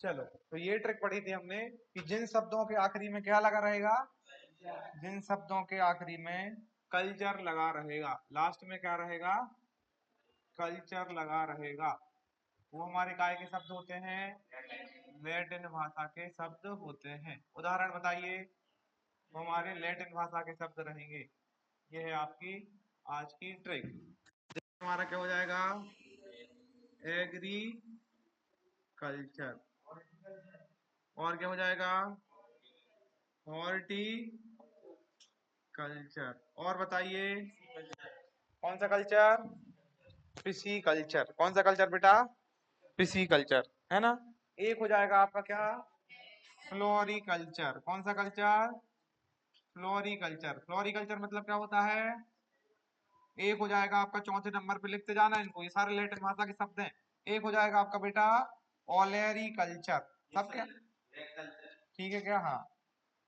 चलो, तो ये ट्रिक पढ़ी थी हमने कि जिन शब्दों के आखिरी में क्या लगा रहेगा, जिन शब्दों के आखिरी में कल्चर लगा रहेगा, लास्ट में क्या रहेगा, कल्चर लगा रहेगा, वो हमारे काय के शब्द होते हैं, लैटिन भाषा के शब्द होते हैं। उदाहरण बताइए, वो हमारे लैटिन भाषा के शब्द रहेंगे। ये है आपकी आज की ट्रिक। हमारा क्या हो जाएगा, एग्रीकल्चर, और क्या हो जाएगा, हॉर्टिकल्चर, और बताइए कौन सा कल्चर, पिसीकल्चर। कौन सा कल्चर बेटा, पिसीकल्चर, है ना। एक हो जाएगा आपका क्या, फ्लोरिकल्चर। कौन सा कल्चर, फ्लोरिकल्चर। फ्लोरिकल्चर मतलब क्या होता है, एक हो जाएगा आपका, चौथे नंबर पे लिखते जाना इनको, ये सारे लैटिन भाषा के शब्द हैं। एक हो जाएगा आपका बेटा ओलेरिकल्चर। सब क्या, ठीक है क्या, हाँ,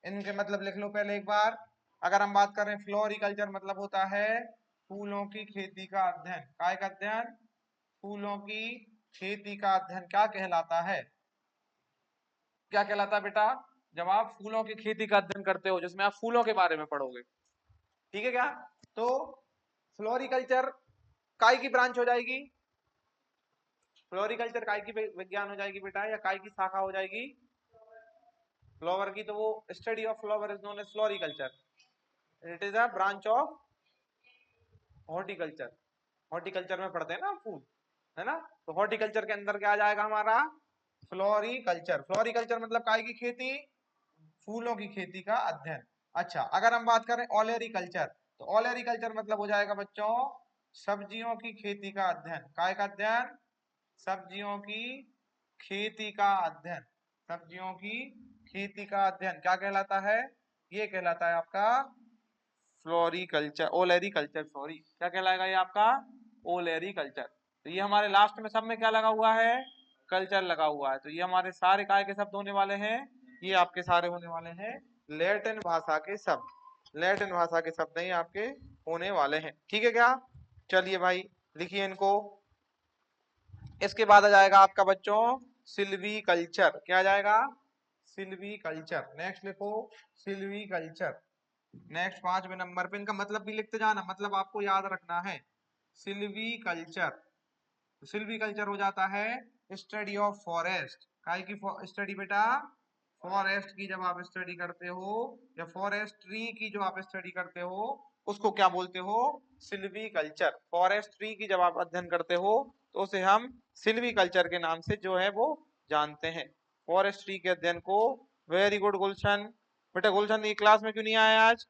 इनके मतलब लिख लो पहले एक बार। अगर हम बात करें फ्लोरिकल्चर मतलब होता है फूलों की खेती का अध्ययन। काय का अध्ययन, फूलों की खेती का अध्ययन क्या कहलाता है, क्या कहलाता है बेटा, जब आप फूलों की खेती का अध्ययन करते हो, जिसमें आप फूलों के बारे में पढ़ोगे, ठीक है क्या। तो फ्लोरिकल्चर काय की ब्रांच हो जाएगी, फ्लोरिकल्चर काय की विज्ञान हो जाएगी बेटा, या काय की शाखा हो जाएगी, फ्लावर की। तो वो study of flower is known as floriculture, it is a branch of horticulture. Horticulture में पढ़ते हैं ना फूल, है ना। तो हॉर्टिकल्चर के अंदर क्या आ जाएगा हमारा, फ्लोरिकल्चर। फ्लोरिकल्चर मतलब काय की खेती, फूलों की खेती का अध्ययन। अच्छा, अगर हम बात करें ओलेरिकल्चर, तो ओलेरिकल्चर मतलब हो जाएगा बच्चों सब्जियों की खेती का अध्ययन। काय का अध्ययन, सब्जियों की खेती का अध्ययन। सब्जियों की खेती का अध्ययन क्या कहलाता है, ये कहलाता है आपका फ्लोरिकल्चर, ओलेरिकल्चर, सॉरी, क्या कहलाएगा ये आपका, ओलेरिकल्चर। तो ये हमारे लास्ट में सब में क्या लगा हुआ है, कल्चर लगा हुआ है। तो ये हमारे सारे काय के शब्द होने वाले हैं, ये आपके सारे होने वाले हैं लैटिन भाषा के शब्द। लैटिन भाषा के शब्द ही आपके होने वाले हैं, ठीक है क्या। चलिए भाई लिखिए इनको। इसके बाद आ जाएगा आपका बच्चों सिल्वी कल्चर। क्या आ जाएगा, सिल्वी कल्चर। नेक्स्ट लिखो, सिल्वी कल्चर। नेक्स्ट 5वें नंबर पे इनका मतलब भी लिखते जाना, मतलब आपको याद रखना है। सिल्वी कल्चर, सिल्वी कल्चर हो जाता है स्टडी ऑफ फॉरेस्ट। काय की स्टडी बेटा, फॉरेस्ट की जब आप स्टडी करते हो, या फॉरेस्ट्री की जो आप स्टडी करते हो, उसको क्या बोलते हो, सिल्वी कल्चर। फॉरेस्ट्री की जब आप अध्ययन करते हो तो उसे हम सिल्वी कल्चर के नाम से जो है वो जानते हैं, फॉरेस्ट्री के अध्ययन को। वेरी गुड गुलशन। बेटा गुलशन ये क्लास में क्यों नहीं आया आज,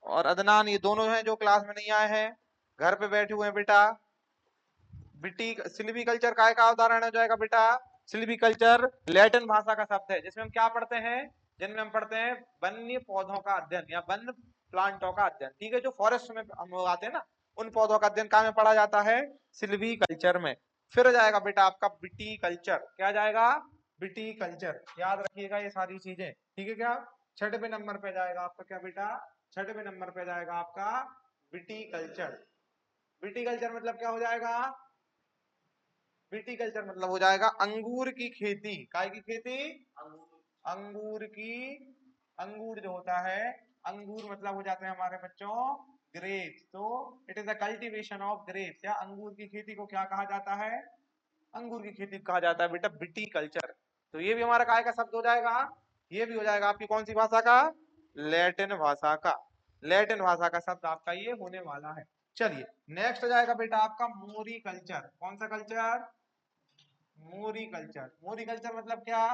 और अदनान ये दोनों हैं जो क्लास में नहीं आए हैं, घर पे बैठे हुए हैं बेटा। बिटी सिल्वीकल्चर काय का उदाहरण हो जाएगा बेटा, सिल्वीकल्चर लैटिन भाषा का शब्द है, जिसमें हम क्या पढ़ते हैं, जिनमें हम पढ़ते हैं वन्य पौधों का अध्ययन या वन्य प्लांटों का अध्ययन, ठीक है। जो फॉरेस्ट में हम लोग आते हैं ना, उन पौधों का अध्ययन कहाँ में पढ़ा जाता है, सिल्वीकल्चर में। फिर हो जाएगा बेटा आपका विटीकल्चर। क्या जाएगा, विटीकल्चर। याद रखिएगा ये सारी चीजें, ठीक है क्या। 6वें नंबर पे जाएगा आपका क्या बेटा, 6वें नंबर पे जाएगा आपका विटीकल्चर। विटीकल्चर मतलब क्या हो जाएगा, विटीकल्चर मतलब हो जाएगा अंगूर की खेती। काय की खेती, अंगूर की, अंगूर जो होता है, अंगूर मतलब हो जाते हैं हमारे बच्चों ग्रेप्स। तो it is the cultivation of grapes, या अंगूर की खेती को क्या कहा जाता है, अंगूर की खेती कहा जाता है बेटा विटीकल्चर। तो ये भी हमारा काय का शब्द हो जाएगा, ये भी हो जाएगा आपकी कौन सी भाषा का, लैटिन भाषा का। लैटिन भाषा का शब्द आपका ये होने वाला है। चलिए नेक्स्ट हो जाएगा बेटा आपका मोरी कल्चर। कौन सा कल्चर, मोरी कल्चर। मोरी कल्चर मतलब क्या,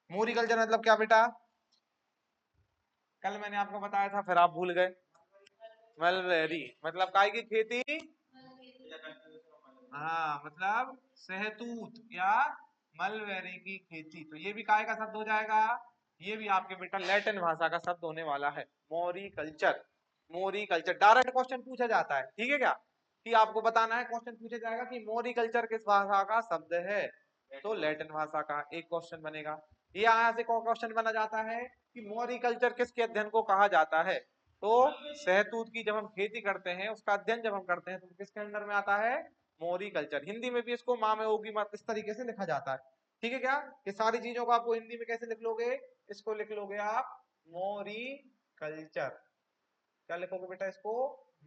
मोरी कल्चर मतलब क्या बेटा, कल मैंने आपको बताया था फिर आप भूल गए। मलबेरी मतलब काय की खेती, हाँ मतलब सहतूत या मलबेरी की खेती। तो ये भी काय का शब्द हो जाएगा, ये भी आपके बेटा लैटिन भाषा का शब्द होने वाला है, मोरी कल्चर। मोरी कल्चर डायरेक्ट क्वेश्चन पूछा जाता है, ठीक है क्या, कि आपको बताना है, क्वेश्चन पूछा जाएगा कि मोरी कल्चर किस भाषा का शब्द है, तो लैटिन भाषा का एक क्वेश्चन बनेगा। ये यहाँ से क्वेश्चन बना जाता है कि मोरी कल्चर किसके अध्ययन को कहा जाता है, तो सहतूत की जब हम खेती करते हैं उसका अध्ययन जब हम करते हैं तो किसके अंडर में आता है, मोरी कल्चर। हिंदी में भी इसको माँ में होगी मत इस तरीके से लिखा जाता है। ठीक है क्या? ये सारी चीजों को आपको हिंदी में कैसे लिख लोगे? इसको लिख लोगे आप मोरी कल्चर। क्या लिखोगे बेटा इसको?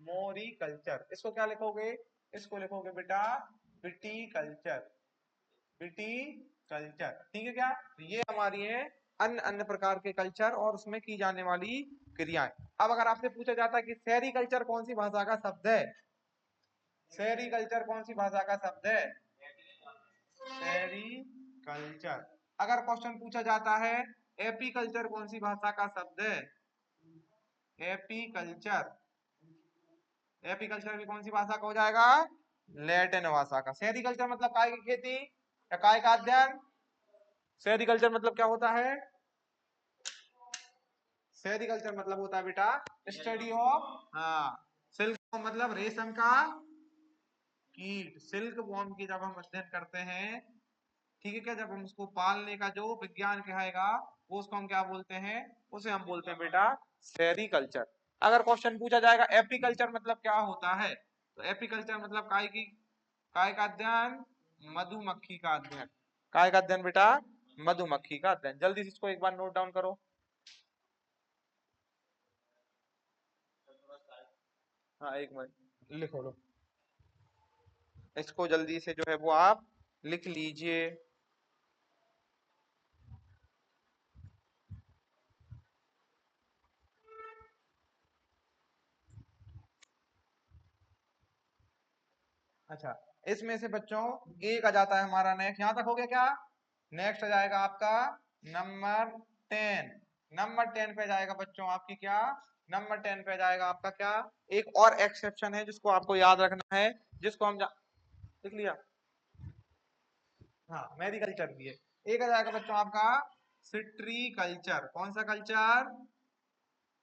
मोरी कल्चर। इसको क्या लिखोगे? इसको लिखोगे बेटा विटी कल्चर। Witty culture. ठीक है क्या? तो ये हमारी है अन्य अन्य प्रकार के कल्चर और उसमें की जाने वाली क्रियाएं। अब अगर आपसे पूछा जाता है कि शहरी कल्चर कौन सी भाषा का शब्द है? शहरी कल्चर कौन सी भाषा का शब्द है? शहरी कल्चर। अगर क्वेश्चन पूछा जाता है एपी कल्चर कौन सी भाषा का शब्द है? AP culture. एपी कल्चर भी कौन सी भाषा का हो जाएगा? लैटिन भाषा का। शहरी कल्चर मतलब काय की खेती या काय का अध्ययन? शहरी कल्चर मतलब क्या होता है? शहरी कल्चर मतलब होता है बेटा स्टडी ऑफ, हाँ, सिल्क मतलब रेशम का कीट, सिल्क वॉर्म की जब हम अध्ययन करते हैं, ठीक है क्या, जब हम उसको पालने का जो विज्ञान कहेगा वो उसको हम क्या बोलते हैं? उसे हम बोलते हैं बेटा सेरीकल्चर। अगर क्वेश्चन पूछा जाएगा एपीकल्चर मतलब क्या होता है, तो एपीकल्चर मतलब काय का अध्ययन? मधुमक्खी का अध्ययन। काय का अध्ययन बेटा? मधुमक्खी का अध्ययन। जल्दी से इसको एक बार नोट डाउन करो। हाँ एक मिनट लिखो लो इसको, जल्दी से जो है वो आप लिख लीजिए। अच्छा, इसमें से बच्चों एक आ जाता है हमारा नेक्स्ट, यहां तक हो गया क्या? नेक्स्ट आ जाएगा आपका नंबर 10। नंबर 10 पे जाएगा बच्चों आपकी क्या? नंबर 10 पे जाएगा आपका क्या? एक और एक्सेप्शन है जिसको आपको याद रखना है, जिसको हम लिख लिया, हाँ मेरिकल्चर भी है। एक आ जाएगा बच्चों आपका सिट्री कल्चर। कौन सा कल्चर?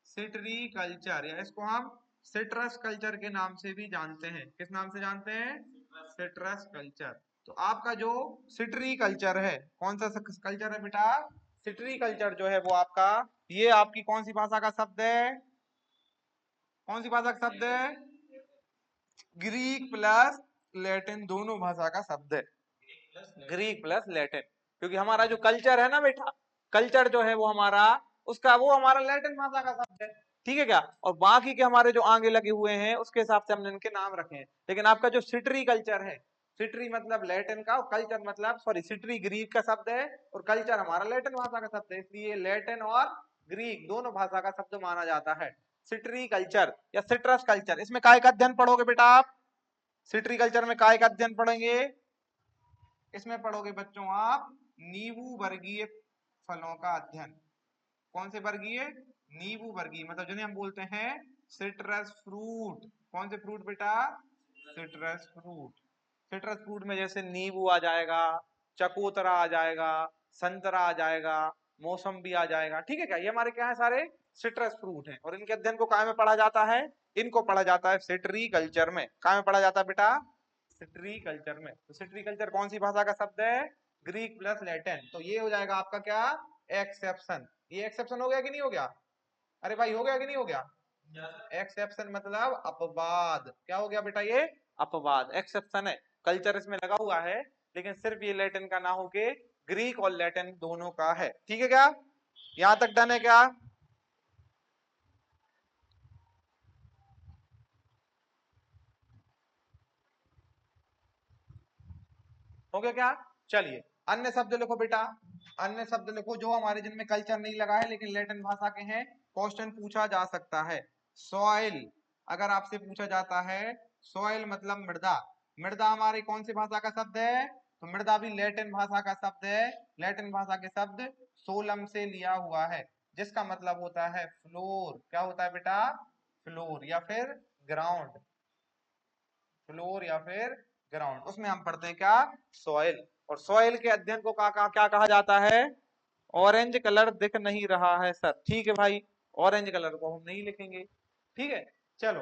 सिट्री कल्चर, या इसको हम सिट्रस कल्चर के नाम से भी जानते हैं। किस नाम से जानते हैं? Citrus culture. तो आपका जो सिट्री कल्चर है, कौन सा कल्चर है बेटा? सिट्री कल्चर जो है वो आपका, ये आपकी कौन सी भाषा का शब्द है? कौन सी भाषा का शब्द है? ग्रीक प्लस लैटिन दोनों भाषा का शब्द है। ग्रीक प्लस लैटिन, क्योंकि हमारा जो कल्चर है ना बेटा, कल्चर जो है वो हमारा, उसका वो हमारा लैटिन भाषा का शब्द है। ठीक है क्या? और बाकी के हमारे जो आगे लगे हुए हैं उसके हिसाब से हमने इनके नाम रखे हैं। लेकिन आपका जो सिट्री कल्चर है, सिट्री मतलब लैटिन का, और कल्चर मतलब, सॉरी, सिट्री ग्रीक का शब्द है और कल्चर हमारा लैटिन भाषा का शब्द है, इसलिए लैटिन और ग्रीक दोनों भाषा का शब्द माना जाता है सिट्री कल्चर या सिट्रस कल्चर। इसमें काय का अध्ययन पढ़ोगे बेटा आप? सिट्री कल्चर में काय का अध्ययन पढ़ेंगे? इसमें पढ़ोगे बच्चों आप नींबू वर्गीय फलों का अध्ययन। कौन से वर्गीय? नींबू वर्गीय, मतलब जिन्हें हम बोलते हैं सिट्रस फ्रूट। कौन से फ्रूट बेटा? Citrus fruit. सिट्रस फ्रूट में जैसे नींबू आ जाएगा, चकोतरा आ जाएगा, संतरा आ जाएगा, मौसम्बी आ जाएगा। ठीक है क्या? ये हमारे क्या है? सारे सिट्रस फ्रूट हैं और इनके अध्ययन को काय में पढ़ा जाता है? इनको पढ़ा जाता है सिट्री कल्चर में। काय में पढ़ा जाता है बेटा? सिट्री कल्चर में। तो सिट्री कल्चर कौन सी भाषा का शब्द है? Greek plus Latin. तो ये हो जाएगा आपका क्या? एक्सेप्शन। ये एक्सेप्शन हो गया कि नहीं हो गया? अरे भाई हो गया कि नहीं हो गया? एक्सेप्शन मतलब अपवाद। क्या हो गया बेटा? ये अपवाद, एक्सेप्शन है। कल्चर इसमें लगा हुआ है लेकिन सिर्फ ये लैटिन का ना होके ग्रीक और लैटिन दोनों का है। ठीक है क्या? यहां तक डन है क्या? हो गया क्या? चलिए अन्य शब्द लिखो बेटा। अन्य शब्द लिखो जो हमारे जिनमें कल्चर नहीं लगा है लेकिन लैटिन भाषा के हैं, क्वेश्चन पूछा जा सकता है। सॉइल, अगर आपसे पूछा जाता है सॉइल मतलब मृदा। मृदा हमारी कौन सी भाषा का शब्द है? तो मृदा भी लैटिन भाषा का शब्द है। लैटिन भाषा के शब्द सोलम से लिया हुआ है जिसका मतलब होता है फ्लोर। क्या होता है बेटा? फ्लोर या फिर ग्राउंड। फ्लोर या फिर ग्राउंड, उसमें हम पढ़ते हैं क्या? सॉइल। और सॉइल के अध्ययन को क्या कहा जाता है? ऑरेंज कलर दिख नहीं रहा है सर। ठीक है भाई, ऑरेंज कलर को हम नहीं लिखेंगे। ठीक है, चलो,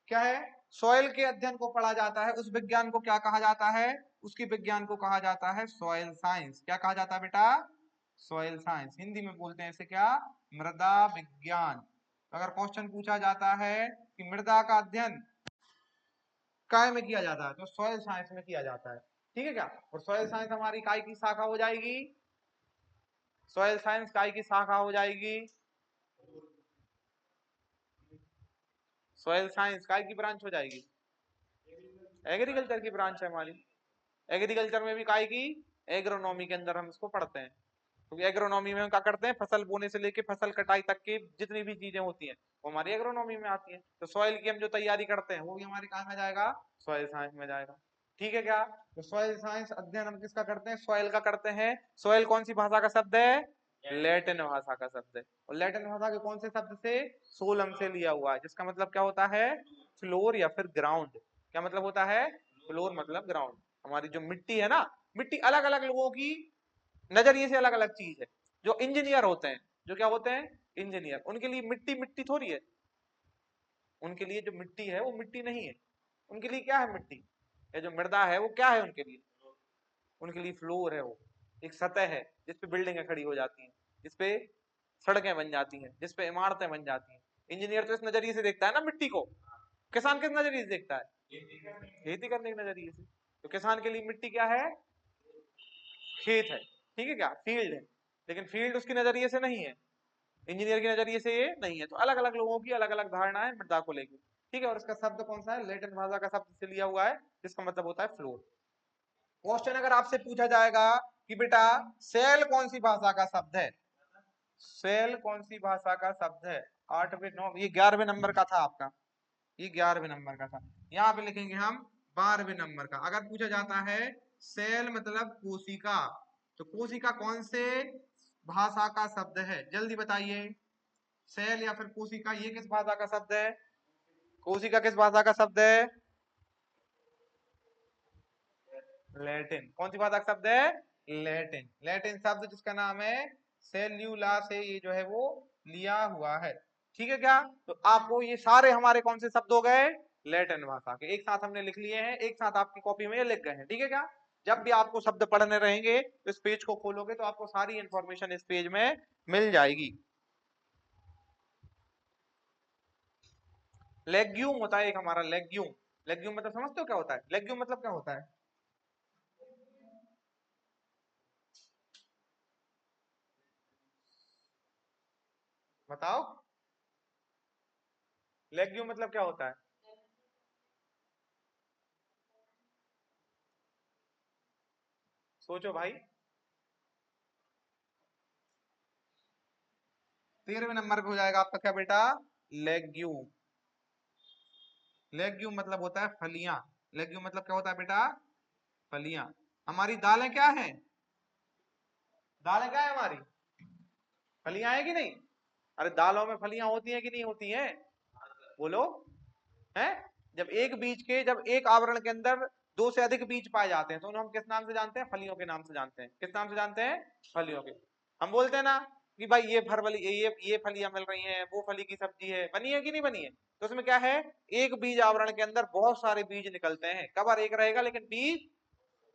क्या है? सॉइल के अध्ययन को पढ़ा जाता है, उस विज्ञान को क्या कहा जाता है? उसकी विज्ञान को कहा जाता है सॉइल साइंस। क्या कहा जाता है बेटा? Soil science. हिंदी में बोलते हैं इसे क्या? मृदा विज्ञान। अगर क्वेश्चन पूछा जाता है कि मृदा का अध्ययन काय में किया जाता है? तो सॉइल साइंस में किया जाता है, ठीक है क्या? और सॉइल साइंस हमारी काय की शाखा हो जाएगी, सॉइल साइंस काय की शाखा हो जाएगी, सॉइल साइंस काय की ब्रांच हो जाएगी, एग्रीकल्चर की ब्रांच है हमारी। एग्रीकल्चर में भी काय की, एग्रोनॉमी के अंदर हम इसको पढ़ते हैं, क्योंकि एग्रोनॉमी में हम क्या करते हैं, फसल बोने से लेके फसल कटाई तक की जितनी भी चीजें होती हैं वो हमारी एग्रोनॉमी में आती हैं। तो सॉइल की हम जो तैयारी करते हैं वो भी हमारे काम में जाएगा, सॉइल साइंस में जाएगा, ठीक है क्या? तो सॉइल साइंस अध्ययन हम किसका करते हैं, सॉइल का करते हैं। सॉइल कौन सी भाषा का शब्द है, लैटिन भाषा का शब्द है। और लैटिन भाषा के कौन से शब्द से, सोलम से लिया हुआ है, जिसका मतलब क्या होता है, फ्लोर या फिर ग्राउंड। क्या मतलब होता है, फ्लोर मतलब ग्राउंड। हमारी जो मिट्टी है ना, मिट्टी अलग अलग लोगों की नजरिए से अलग अलग चीज है। जो इंजीनियर होते हैं, जो क्या होते हैं, इंजीनियर, उनके लिए मिट्टी मिट्टी थोड़ी है, उनके लिए जो मिट्टी है वो मिट्टी नहीं है। उनके लिए क्या है मिट्टी, या जो मृदा है वो क्या है उनके लिए, उनके लिए फ्लोर है, वो एक सतह है जिसपे बिल्डिंगें खड़ी हो जाती हैं, जिसपे सड़कें बन जाती हैं, जिसपे इमारतें बन जाती हैं। इंजीनियर तो इस नजरिए से देखता है ना मिट्टी को, किसान किस नजरिए से देखता है, खेती करने के नजरिए से। तो किसान के लिए मिट्टी क्या है, खेत है, ठीक है क्या, फील्ड है। लेकिन फील्ड उसके नजरिए से नहीं है, इंजीनियर के नजरिए से ये नहीं है। तो अलग अलग लोगों की अलग अलग धारणा है मृदा को लेकर, ठीक है। और इसका शब्द कौन सा है, लैटिन भाषा का शब्द से लिया हुआ है, जिसका मतलब होता है फ्लोर। क्वेश्चन अगर आपसे पूछा जाएगा कि बेटा सेल कौन सी भाषा का शब्द है, सेल कौन सी भाषा का शब्द है, 8वें 9, ये 11वें नंबर का था आपका, ये 11वें नंबर का था। यहाँ पे लिखेंगे हम 12वें नंबर का। अगर पूछा जाता है सेल मतलब कोशिका, तो कोशिका कौन से भाषा का शब्द है, जल्दी बताइए। सेल या फिर कोशिका, ये किस भाषा का शब्द है, कोशिका किस भाषा का शब्द है, लैटिन। कौन सी भाषा का शब्द है, लैटिन। लैटिन शब्द जिसका नाम है सेल्यूला से ये जो है वो लिया हुआ है, ठीक है क्या? तो आपको ये सारे हमारे कौन से शब्द हो गए, लैटिन भाषा के, एक साथ हमने लिख लिए हैं, एक साथ आपकी कॉपी में ये लिख गए हैं, ठीक है क्या? जब भी आपको शब्द पढ़ने रहेंगे तो इस पेज को खोलोगे तो आपको सारी इंफॉर्मेशन इस पेज में मिल जाएगी। लेग्यूम होता है एक हमारा, लेग्यूम। लेग्यूम मतलब समझते हो क्या होता है, लेग्यूम मतलब क्या होता है, बताओ। लेग्यूम मतलब क्या होता है, सोचो भाई। 13वें नंबर पे हो जाएगा आपका क्या बेटा, लेग्यूम। लेग्यूम मतलब होता है फलियां। लेग्यूम मतलब क्या होता है बेटा, फलियां। हमारी दालें क्या है, दालें क्या है हमारी, फलियां है कि नहीं? अरे दालों में फलियां होती हैं कि नहीं होती हैं, बोलो, हैं? जब एक बीज के, जब एक आवरण के अंदर दो से अधिक बीज पाए जाते हैं तो उन्हें हम किस नाम से जानते हैं, फलियों के नाम से जानते हैं। किस नाम से जानते हैं, फलियों के। हम बोलते हैं ना कि भाई ये फरवली, ये फलियां मिल रही हैं, वो फली की सब्जी है, बनी है कि नहीं बनी है? तो उसमें क्या है, एक बीज आवरण के अंदर बहुत सारे बीज निकलते हैं, कवर एक रहेगा लेकिन बीज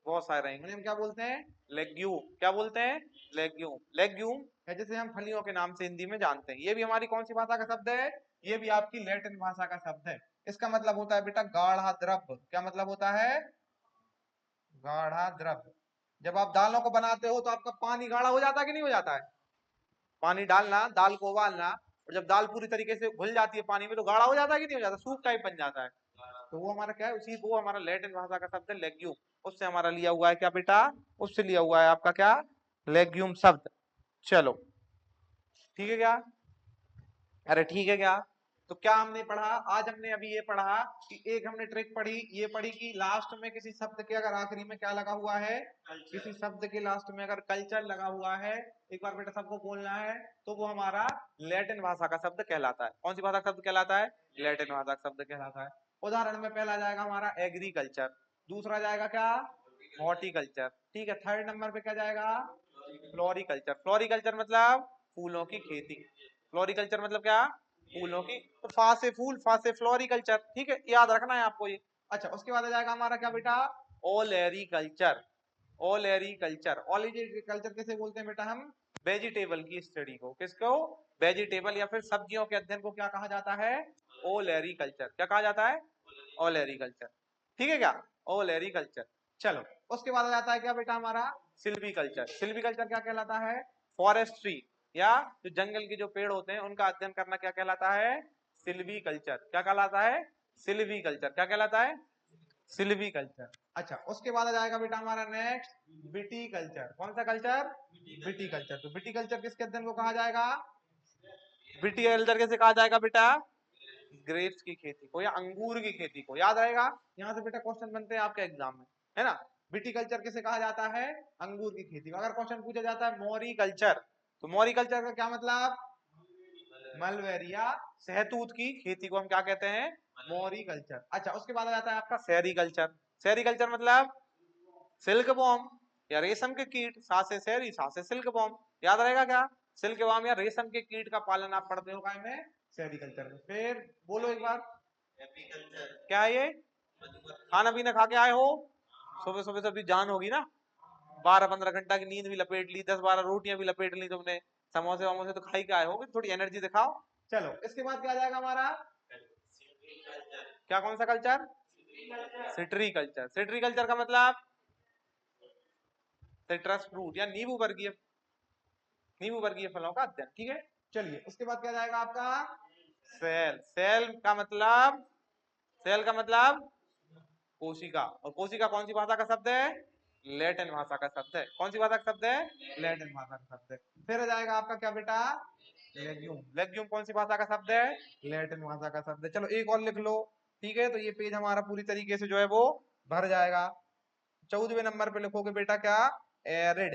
बहुत सारे रहेंगे, हम क्या बोलते हैं, लेग्यूम। क्या बोलते हैं, लेग्यूम। लेग्यूम है जिसे हम फलियों के नाम से हिंदी में जानते हैं। ये भी हमारी कौन सी भाषा का शब्द है, ये भी आपकी लैटिन भाषा का शब्द है। इसका मतलब होता है बेटा गाढ़ा द्रव। क्या मतलब होता है, गाढ़ा द्रव। जब आप दालों को बनाते हो तो आपका पानी गाढ़ा हो जाता है कि नहीं हो जाता है, पानी डालना, दाल को उबालना, और जब दाल पूरी तरीके से घुल जाती है पानी में तो गाढ़ा हो जाता है कि नहीं हो जाता, सूप टाइप बन जाता है। तो वो हमारा क्या है, उसी वो हमारा लैटिन भाषा का शब्द है लेग्यूम। उससे हमारा लिया हुआ है क्या बेटा, उससे लिया हुआ है आपका क्या, लेग्यूम शब्द। चलो ठीक है क्या, अरे ठीक है क्या? तो क्या हमने पढ़ा आज, हमने अभी ये पढ़ा कि एक हमने ट्रिक पढ़ी, ये पढ़ी कि लास्ट में किसी शब्द के अगर आखिरी में क्या लगा हुआ है, किसी शब्द के लास्ट में अगर कल्चर लगा हुआ है, एक बार बेटा सबको बोलना है, तो वो हमारा लैटिन भाषा का शब्द कहलाता है। कौन सी भाषा का शब्द कहलाता है, लैटिन भाषा का शब्द कहलाता है। उदाहरण में पहला जाएगा हमारा एग्रीकल्चर, दूसरा जाएगा क्या, हॉर्टिकल्चर, ठीक है। थर्ड नंबर पे क्या जाएगा, फ्लोरिकल्चर। फ्लोरिकल्चर मतलब फूलों की खेती, फ्लोरिकल्चर मतलब क्या, फूलों की। तो फा से फूल, फा से फ्लोरिकल्चर, ठीक है, याद रखना है आपको ये। अच्छा उसके बाद आ जाएगा हमारा क्या बेटा, ओलेरिकल्चर। ओलेरिकल्चर, ओलेरिकल्चर किसे बोलते हैं बेटा हम, वेजिटेबल की स्टडी को, किसको, वेजिटेबल या फिर सब्जियों के अध्ययन को क्या कहा जाता है, ओलेरिकल्चर। क्या कहा जाता है, ओलेरिकल्चर। ठीक है क्या, ओलेरी कल्चर। चलो उसके बाद आ जाता है क्या बेटा हमारा सिल्वी कल्चर। सिल्वी कल्चर क्या कहलाता है, फॉरेस्ट्री या जो जंगल के जो पेड़ होते हैं उनका अध्ययन करना क्या कहलाता है, सिल्वी कल्चर। क्या कहलाता है, सिल्वी कल्चर। क्या कहलाता है, सिल्वी कल्चर। अच्छा उसके बाद आ जाएगा बेटा हमारा नेक्स्ट विटी कल्चर। कौन सा कल्चर, विटी कल्चर। तो विटी कल्चर किसके अध्ययन को कहा जाएगा, विटी कल्चर कैसे कहा जाएगा बेटा, ग्रेप्स की खेती को या अंगूर की खेती को। याद रहेगा, यहाँ से बेटा क्वेश्चन बनते हैं आपके एग्जाम में, है ना। विटीकल्चर किसे कहा जाता है, अंगूर की खेती को। अगर क्वेश्चन पूछा जाता है मोरी कल्चर, तो मोरी कल्चर का क्या मतलब, मलबेरी या सहतूत की खेती को हम क्या कहते हैं, मोरी कल्चर। अच्छा उसके बाद आ जाता है आपका सेरीकल्चर। सेरीकल्चर मतलब सिल्क बॉम या रेशम के कीट, सा से सेरी सा से सिल्क बॉम। याद रहेगा क्या, सिल्क बॉम या रेशम के कीट का पालन आप पढ़ते हो काय में, सेरीकल्चर में। फिर बोलो एक बार, क्या है ये, खाना पीना खा के आए हो, सुबह सुबह सभी जान होगी ना, 12-15 घंटा की नींद भी लपेट ली, 10-12 रोटियां भी लपेट ली तुमने, समोसे वमोसे तो खाई के आए हो, थोड़ी एनर्जी दिखाओ। चलो इसके बाद क्या आ जाएगा हमारा, क्या कौन सा कल्चर, सिट्री कल्चर। सिट्री कल्चर का मतलब सिट्रस फ्रूट या नींबू वर्गीय फलों का अध्ययन। ठीक है, चलिए उसके बाद क्या जाएगा आपका सेल। सेल का मतलब, सेल का मतलब कोशिका, और कोशिका कौन सी भाषा का शब्द है, लैटिन भाषा का शब्द है। कौन सी भाषा का शब्द है, लैटिन भाषा का शब्द है। फिर आ जाएगा आपका क्या बेटा, लेग्यूम। लेग्यूम कौन सी भाषा का शब्द है, लैटिन भाषा का शब्द है। चलो एक और लिख लो, ठीक है। तो ये पेज हमारा पूरी तरीके से जो है वो भर जाएगा। 14वें नंबर पे लिखोगे बेटा क्या, एरिड।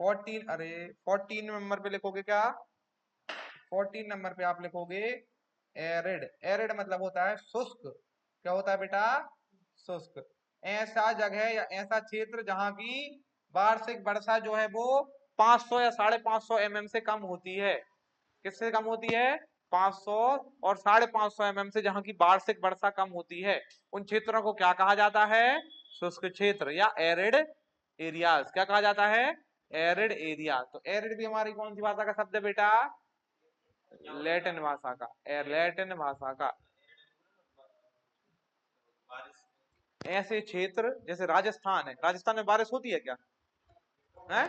14, अरे 14 नंबर पे लिखोगे क्या, 14 नंबर पे आप लिखोगे एरिड। एरिड मतलब होता है शुष्क। क्या होता है बेटा, शुष्क। ऐसा जगह या ऐसा क्षेत्र जहां की वार्षिक वर्षा जो है वो 500 या 550 mm से कम होती है। किससे कम होती है, 500 और 550 mm से जहां की वार्षिक वर्षा कम होती है, उन क्षेत्रों को क्या कहा जाता है, शुष्क क्षेत्र या एरिड एरियाज। क्या कहा जाता है, एरिड एरिया। तो एरिड भी हमारी कौन सी भाषा का शब्द है बेटा, लैटिन भाषा का, लैटिन भाषा का। ऐसे क्षेत्र जैसे राजस्थान है, राजस्थान में बारिश होती है क्या, है,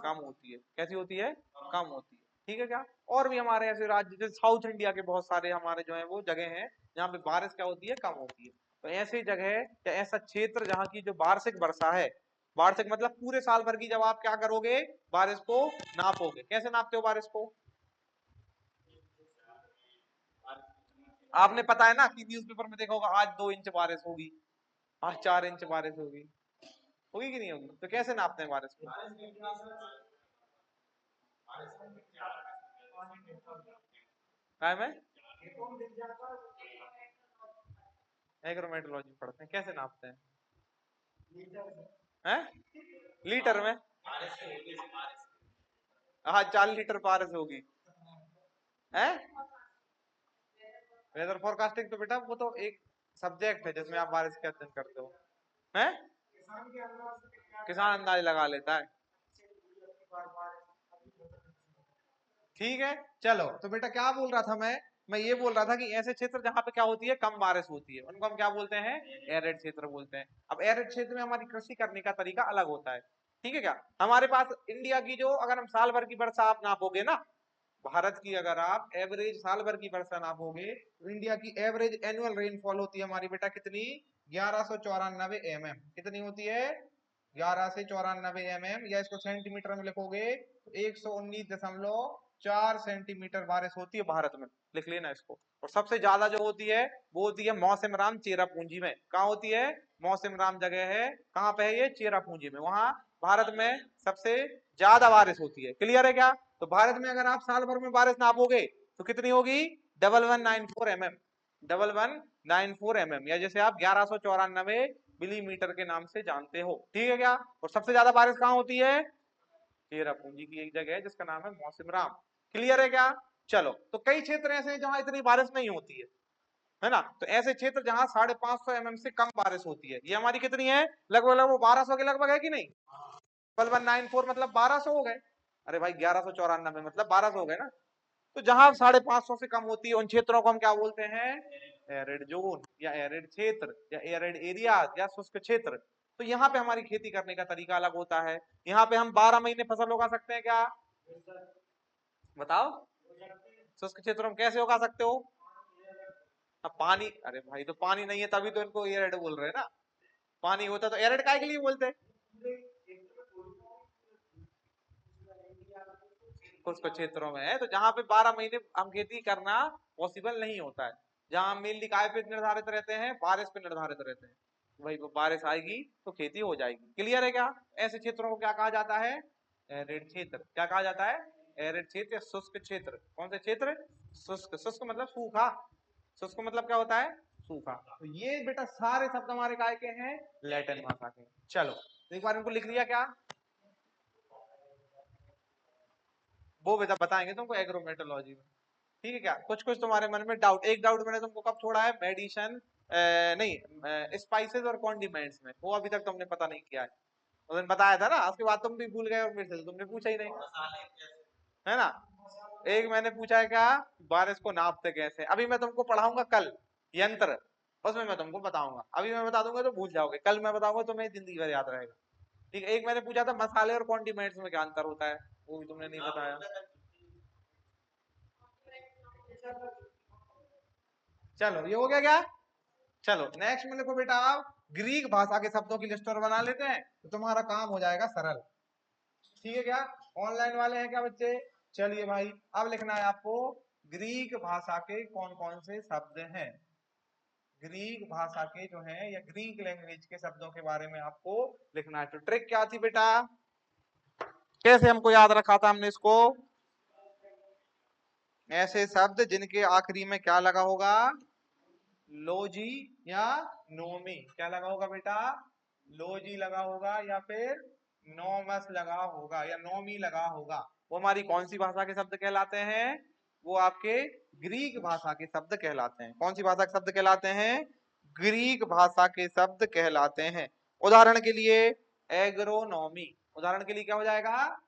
कम होती है। कैसी होती है, कम होती है। ठीक है क्या, और भी हमारे ऐसे राज्य जैसे साउथ इंडिया के बहुत सारे हमारे जो है वो जगह हैं जहाँ पे बारिश क्या होती है, कम होती है। तो ऐसी जगह या ऐसा क्षेत्र जहाँ की जो वार्षिक वर्षा है, वार्षिक मतलब पूरे साल भर की, जब आप क्या करोगे, बारिश को नापोगे। कैसे नापते हो बारिश को, आपने पता है ना कि न्यूज़पेपर में देखा होगा आज 2 इंच बारिश होगी, आज 4 इंच बारिश होगी, होगी कि नहीं होगी। तो कैसे नापते हैं बारिश को, काय में एग्रोमेट्रोलॉजी पढ़ते हैं, कैसे नापते हैं, हैं लीटर में, हाँ 4 लीटर बारिश होगी, है। वेदर फोरकास्टिंग तो बेटा वो तो एक सब्जेक्ट है जिसमें आप बारिश का अध्ययन करते हो, हैं, किसान अंदाज लगा लेता है। ठीक है, चलो तो बेटा क्या बोल रहा था मैं ये बोल रहा था कि ऐसे क्षेत्र जहां पे क्या होती है, कम बारिश होती है, उनको हम क्या बोलते हैं, एरिड क्षेत्र बोलते हैं। अब एरिड क्षेत्र में हमारी कृषि करने का तरीका अलग होता है। ठीक है क्या, हमारे पास इंडिया की जो, अगर हम साल भर की वर्षा आप नापोगे ना, भारत की अगर आप एवरेज साल भर की वर्षा नापोगे, तो इंडिया की एवरेज एनुअल रेनफॉल होती है हमारी बेटा कितनी, 1194 mm। कितनी होती है, 1194 mm, या इसको सेंटीमीटर में लिखोगे तो 119.4 सेंटीमीटर बारिश होती है भारत में, लिख लेना इसको। और सबसे ज्यादा जो होती है वो होती है मौसिमराम चेरापूंजी में। कहाँ होती है, मौसिमराम जगह है, कहाँ पे है ये, चेरापूंजी में, वहां भारत में सबसे ज्यादा बारिश होती है। क्लियर है क्या, तो भारत में अगर आप साल भर में बारिश नापोगे तो कितनी होगी, 1194 mm, 1194 mm, या जैसे आप 1194 मिलीमीटर के नाम से जानते हो। ठीक है क्या, और सबसे ज्यादा बारिश कहाँ होती है, चेरापूंजी की एक जगह है जिसका नाम है मौसिमराम। क्लियर है क्या, चलो तो कई क्षेत्र ऐसे हैं जहां इतनी बारिश नहीं होती है ना। तो ऐसे क्षेत्र जहां 550 mm से कम बारिश होती है, ये हमारी कितनी है, लगभग लगभग 1200 के लगभग है कि नहीं, 1194 मतलब 1200 हो गए, अरे भाई 1194 मतलब 1200 हो गए ना। तो जहां 550 से कम होती है उन क्षेत्रों को हम क्या बोलते हैं, एरिड जोन या एरिड क्षेत्र या एरिड एरिया या शुष्क क्षेत्र। तो यहाँ पे हमारी खेती करने का तरीका अलग होता है। यहाँ पे हम 12 महीने फसल उगा सकते हैं क्या? बताओ, शुष्क क्षेत्रों में कैसे उगा सकते हो? अब पानी, अरे भाई तो पानी नहीं है तभी तो इनको एरिड बोल रहे हैं ना। पानी होता तो एरिड काय के लिए बोलते? शुष्क क्षेत्रों में है तो जहाँ पे 12 महीने हम खेती करना पॉसिबल नहीं होता है, जहाँ मेनली काय पे निर्धारित रहते हैं, बारिश पे निर्धारित रहते हैं। वही बारिश आएगी तो खेती हो जाएगी। क्लियर है क्या? ऐसे क्षेत्रों को क्या कहा जाता है? एरिड क्षेत्र। क्या कहा जाता है? एरिड क्षेत्र या शुष्क क्षेत्र। कौन से क्षेत्र? शुष्क। शुष्क मतलब सूखा। शुष्क मतलब क्या होता है? सूखा। तो ये बेटा सारे शब्द हमारे काय के हैं? लैटिन भाषा के। चलो एक बार इनको लिख लिया क्या? वो बेटा बताएंगे तुमको एग्रोमेटोलॉजी में। ठीक है क्या? कुछ कुछ तुम्हारे मन में डाउट, एक डाउट मैंने तुमको कब छोड़ा है? मेडिसन नहीं, स्पाइसेस और कॉन्डिमेंट्स में, वो अभी तक तुमने पता नहीं किया है। उस दिन बताया था ना, उसके बाद तुम भी भूल गए और मेरे से तुमने पूछा ही नहीं, है ना? एक मैंने पूछा है क्या, बारिश को नापते कैसे। अभी मैं तुमको पढ़ाऊंगा कल यंत्र, उसमें मैं तुमको बताऊंगा। अभी मैं बता दूंगा तो भूल जाओगे, कल मैं बताऊंगा तो तुम्हें जिंदगी भर याद रहेगा। ठीक है। एक मैंने पूछा था मसाले और कॉन्डिमेंट्स में क्या अंतर होता है, वो भी तुमने नहीं बताया। चलो ये हो गया क्या? चलो नेक्स्ट में देखो बेटा, आप ग्रीक भाषा के शब्दों की लिस्ट और बना लेते हैं तो तुम्हारा काम हो जाएगा सरल। ठीक है क्या? ऑनलाइन वाले हैं क्या बच्चे? चलिए भाई, अब लिखना है आपको ग्रीक भाषा के कौन कौन से शब्द हैं। ग्रीक भाषा के जो है या ग्रीक लैंग्वेज के शब्दों के बारे में आपको लिखना है। तो ट्रिक क्या थी बेटा, कैसे हमको याद रखा था हमने इसको? ऐसे शब्द जिनके आखिरी में क्या लगा होगा? लोजी या नोमी। क्या लगा होगा बेटा? लोजी लगा होगा या फिर नोमस लगा होगा या नोमी लगा होगा। वो हमारी कौन सी भाषा के शब्द कहलाते हैं? वो आपके ग्रीक भाषा के शब्द कहलाते हैं। कौन सी भाषा के शब्द कहलाते हैं? ग्रीक भाषा के शब्द कहलाते हैं। उदाहरण के लिए एग्रोनॉमी। उदाहरण के लिए क्या हो जाएगा?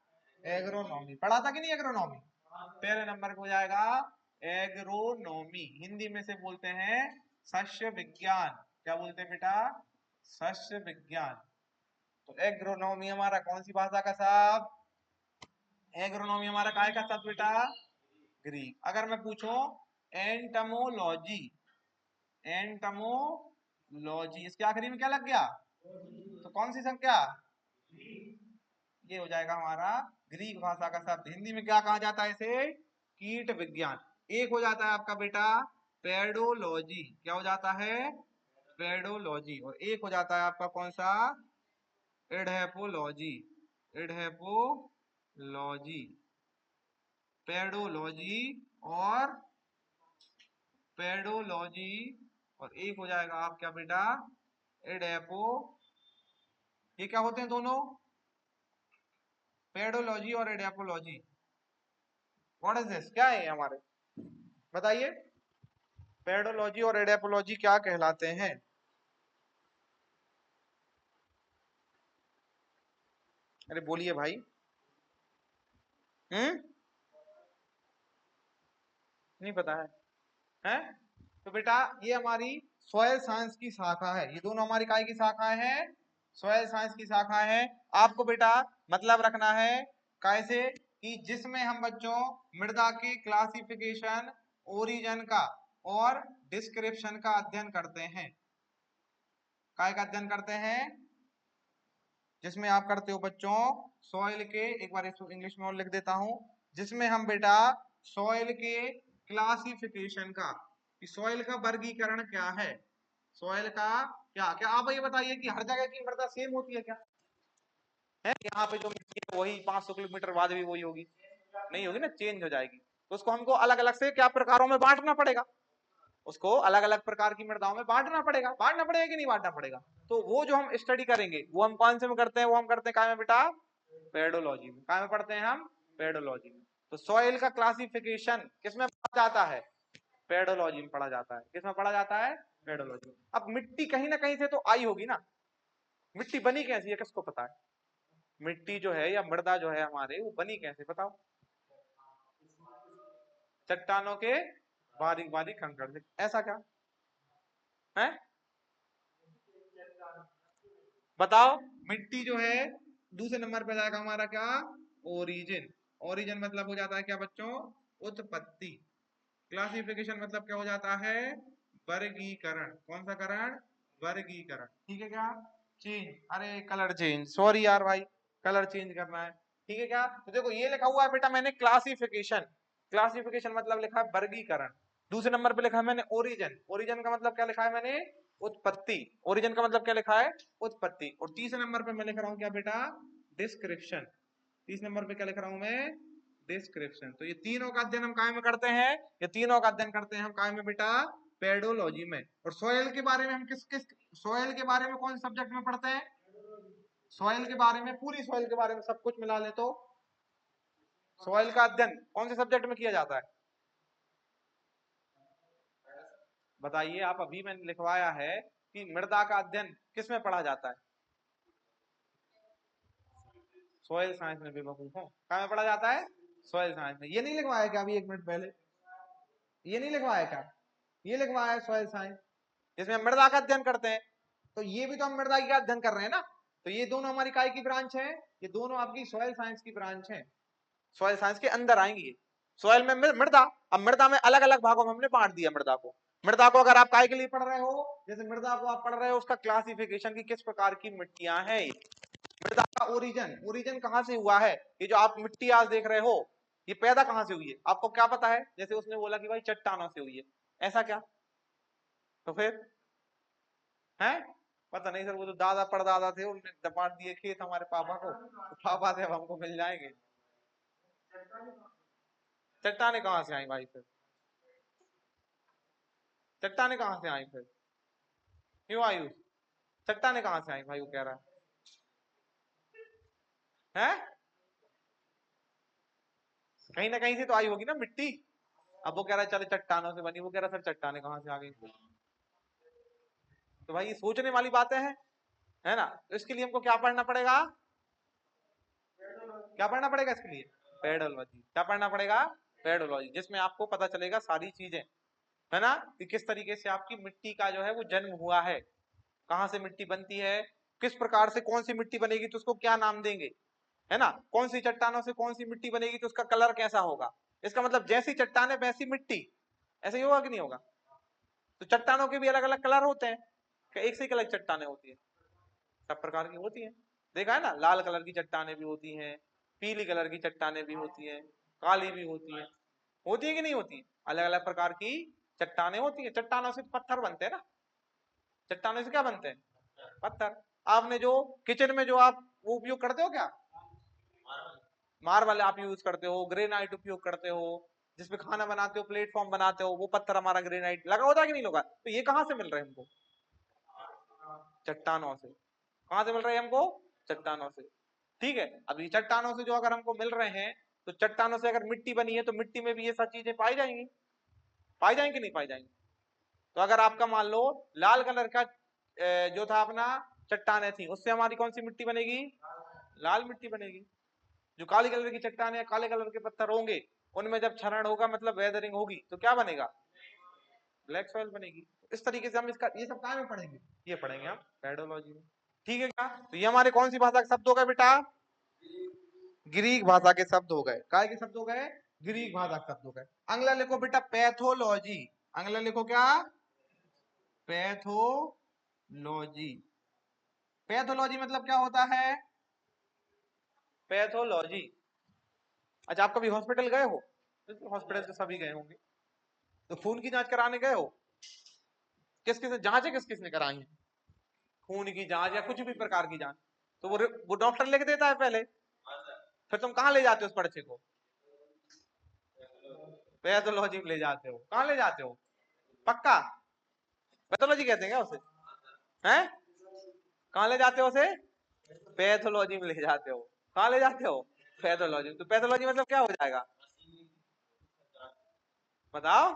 एग्रोनॉमी। पढ़ा था कि नहीं एग्रोनॉमी? पहले नंबर पे हो जाएगा एग्रोनॉमी। हिंदी में से बोलते हैं सस्य विज्ञान। क्या बोलते हैं बेटा? सस्य विज्ञान। तो एग्रोनॉमी हमारा कौन सी भाषा का शब्द? एग्रोनॉमी हमारा काय का शब्द बेटा? ग्रीक। अगर मैं पूछूं एंटमोलॉजी, एंटमोलॉजी इसके आखिरी में क्या लग गया? तो कौन सी संख्या? ये हो जाएगा हमारा ग्रीक भाषा का शब्द। हिंदी में क्या कहा जाता है इसे? कीट विज्ञान। एक हो जाता है आपका बेटा पेडोलॉजी। क्या हो जाता है? पेडोलॉजी। और एक हो जाता है आपका कौन सा? एडहेपोलॉजी। एडहेपोलॉजी, पेडोलॉजी और पेडोलॉजी। और एक हो जाएगा आपका बेटा एडहेपो। ये क्या होते हैं दोनों? पेडोलॉजी और एडहेपोलॉजी। What is this? क्या है ये हमारे? बताइए, पेडोलॉजी और एडेपोलॉजी क्या कहलाते हैं? अरे बोलिए भाई। हम्म, नहीं पता है? हैं? तो बेटा ये हमारी सॉइल साइंस की शाखा है। ये दोनों हमारी काय की शाखाएं हैं? सॉइल साइंस की शाखाएं हैं। आपको बेटा मतलब रखना है कैसे कि जिसमें हम बच्चों मृदा के क्लासिफिकेशन, ओरिजिन का और डिस्क्रिप्शन का अध्ययन करते हैं। काय का अध्ययन करते हैं? जिसमें आप करते हो बच्चों सॉइल के, एक बार इसको इंग्लिश में और लिख देता हूं, जिसमें हम बेटा सॉइल के क्लासिफिकेशन का, कि सॉइल का वर्गीकरण क्या है, सॉइल का क्या क्या। आप ये बताइए कि हर जगह की मृदा सेम होती है क्या? है यहाँ पे जो मिट्टी है वही 500 किलोमीटर बाद भी वही होगी? नहीं होगी ना, चेंज हो जाएगी। तो उसको हमको अलग अलग से क्या प्रकारों में बांटना पड़ेगा, उसको अलग अलग प्रकार की मृदाओं में बांटना पड़ेगा। बांटना पड़ेगा कि नहीं बांटना पड़ेगा? तो वो जो हम स्टडी करेंगे वो हम कौन से में करते हैं? वो हम करते हैं काय में बेटा? पेडोलॉजी में। काय में पढ़ते हैं हम? पेडोलॉजी में। तो सॉइल का क्लासिफिकेशन किसमें पढ़ा जाता है? पेडोलॉजी में पढ़ा जाता है। किसमें पढ़ा जाता है? पेडोलॉजी में। अब मिट्टी कहीं ना कहीं से तो आई होगी ना, मिट्टी बनी कैसी है किसको पता है? मिट्टी जो है या मृदा जो है हमारे, वो बनी कैसे बताओ? चट्टानों के बारीक बारीक कंकड़ से। ऐसा क्या? हैं? बताओ। मिट्टी जो है दूसरे नंबर पे जाएगा हमारा क्या? ओरिजिन। ओरिजिन मतलब हो जाता है क्या बच्चों? उत्पत्ति। क्लासिफिकेशन मतलब क्या हो जाता है? वर्गीकरण। कौन सा करण? वर्गीकरण। ठीक है क्या? चेंज, अरे कलर चेंज, सॉरी यार भाई, कलर चेंज करना है। ठीक है क्या? तो देखो ये लिखा हुआ है बेटा मैंने क्लासिफिकेशन। क्लासिफिकेशन मतलब लिखा है वर्गीकरण। दूसरे नंबर पे लिखा है मैंने ओरिजिन। ओरिजिन का मतलब क्या लिखा है मैंने? उत्पत्ति। ओरिजिन का मतलब क्या लिखा है? उत्पत्ति। और तीसरे नंबर पे मैं लिख रहा हूं क्या बेटा? डिस्क्रिप्शन। तीसरे नंबर पे क्या लिख रहा हूं मैं? डिस्क्रिप्शन। तो ये तीनों का अध्ययन हम काय में करते हैं? ये तीनों का अध्ययन करते हैं हम काय में बेटा? पेडोलॉजी में। और सॉइल के बारे में हम किस किस सॉइल के बारे में कौन से सब्जेक्ट में पढ़ते हैं? सॉइल के बारे में, पूरी सॉइल के बारे में सब कुछ मिला ले तो सॉइल का अध्ययन कौन से सब्जेक्ट में किया जाता है? बताइए आप। अभी मैंने लिखवाया है कि मृदा का अध्ययन किस में पढ़ा जाता है? सॉइल साइंस में। बेवकूफ हो, कहाँ में पढ़ा जाता है? सॉइल साइंस में। ये नहीं लिखवाया क्या अभी 1 मिनट पहले? ये नहीं लिखवाया क्या? ये लिखवाया है सॉइल साइंस, जिसमें हम मृदा का अध्ययन करते हैं। तो ये भी तो हम मृदा का अध्ययन कर रहे हैं ना। तो ये दोनों हमारी काय की ब्रांच है? ये दोनों आपकी सॉइल साइंस की ब्रांच है। सॉइल साइंस के अंदर आएंगी। सॉइल में मृदा। अब मृदा में अलग अलग भागों में हमने बांट दिया मृदा को। मृदा को अगर आप काय के लिए पढ़ रहे हो, जैसे मृदा को आप पढ़ रहे हो उसका क्लासिफिकेशन की किस प्रकार की मिट्टियां हैं। मृदा का ओरिजिन, ओरिजिन कहां से हुआ है? ये जो आप मिट्टी आज देख रहे हो ये पैदा कहां से हुई है? आपको क्या पता है? जैसे उसने बोला कि भाई चट्टानों से हुई है, ऐसा क्या? तो फिर है पता नहीं सर, वो तो दादा परदादा थे उन्होंने बांट दिए खेत हमारे पापा को, तो पापा से अब हमको मिल जाएंगे। चट्टाने कहां से आई भाई फिर? चट्टाने कहां से आई फिर? क्यों आयुष? चट्टाने कहां से आई भाई वो कह रहा है? कहीं ना कहीं से तो आई होगी ना मिट्टी। अब वो कह रहा है चले चट्टानों से बनी, वो कह रहा है सर चट्टाने कहां से आ गई। तो भाई ये सोचने वाली बातें हैं, है ना। तो इसके लिए हमको क्या पढ़ना पड़ेगा? क्या पढ़ना पड़ेगा इसके लिए? पेडोलॉजी। क्या पढ़ना पड़ेगा? पेडोलॉजी, जिसमें आपको पता चलेगा सारी चीजें, है ना, कि किस तरीके से आपकी मिट्टी का जो है वो जन्म हुआ है, कहां से मिट्टी बनती है, किस प्रकार से कौन सी मिट्टी बनेगी तो उसको क्या नाम देंगे, है ना, कौन सी चट्टानों से कौन सी मिट्टी बनेगी तो उसका कलर कैसा होगा। इसका मतलब जैसी चट्टान है वैसी मिट्टी, ऐसा ही होगा कि नहीं होगा? तो चट्टानों के भी अलग अलग कलर होते हैं क्या? एक से एक अलग चट्टाने होती है? सब प्रकार की होती है। देखा है ना, लाल कलर की चट्टाने भी होती हैं, पीली कलर की चट्टाने भी होती हैं, काली भी होती है कि नहीं होती? अलग अलग प्रकार की चट्टाने होती है। चट्टानों से पत्थर बनते हैं ना। चट्टानों से क्या बनते हैं? पत्थर। आपने जो किचन में जो आप वो उपयोग करते हो क्या? मार्बल आप यूज करते हो, ग्रेनाइट उपयोग करते हो, जिसमें खाना बनाते हो, प्लेटफॉर्म बनाते हो, वो पत्थर हमारा ग्रेनाइट लगा होता है कि नहीं लगा? तो ये कहां से मिल रहे हैं हमको? चट्टानों से। कहां से मिल रहे हैं हमको? चट्टानों से। ठीक है। अब ये चट्टानों से जो अगर हमको मिल रहे हैं, तो चट्टानों से अगर मिट्टी बनी है तो मिट्टी में भी ये सब चीजें पाई जाएंगी। पाई जाएंगी नहीं पाई जाएंगी? तो अगर आपका मान लो लाल कलर का जो था अपना चट्टाने थी, उससे हमारी कौन सी मिट्टी बनेगी? लाल मिट्टी बनेगी। जो काली कलर की चट्टाने, काले कलर के पत्थर होंगे, उनमें जब क्षरण होगा मतलब वेदरिंग होगी तो क्या बनेगा? ब्लैक सॉइल बनेगी। इस तरीके से हम इसका ये सब कहाँ में पढ़ेंगे? ये पढ़ेंगे हम पेडोलॉजी में। ठीक है क्या? तो ये हमारे कौन सी भाषा के शब्द हो गए बेटा? ग्रीक भाषा के शब्द हो गए। काय के शब्द हो गए? ग्रीक भाषा के शब्द हो गए। अगला लिखो बेटा पैथोलॉजी। अगला लिखो क्या? पैथोलॉजी। पैथोलॉजी मतलब क्या होता है? पैथोलॉजी। अच्छा आप कभी हॉस्पिटल गए हो? हॉस्पिटल तो सभी गए होंगे। तो खून की जांच कराने गए हो? किस किस जांच किस किसने कराई है? खून की जांच या कुछ भी प्रकार की जांच, तो वो डॉक्टर लिख देता है पहले। फिर तुम कहाँ ले जाते हो उस पर्चे को? पैथोलॉजी में ले जाते हो। कहाँ ले जाते हो? पक्का? पैथोलॉजी कहते हैं क्या उसे? हैं? कहाँ ले जाते हो उसे? पैथोलॉजी में ले जाते हो। कहाँ ले जाते हो? पैथोलॉजी। तो पैथोलॉजी मतलब क्या हो जाएगा? बताओ।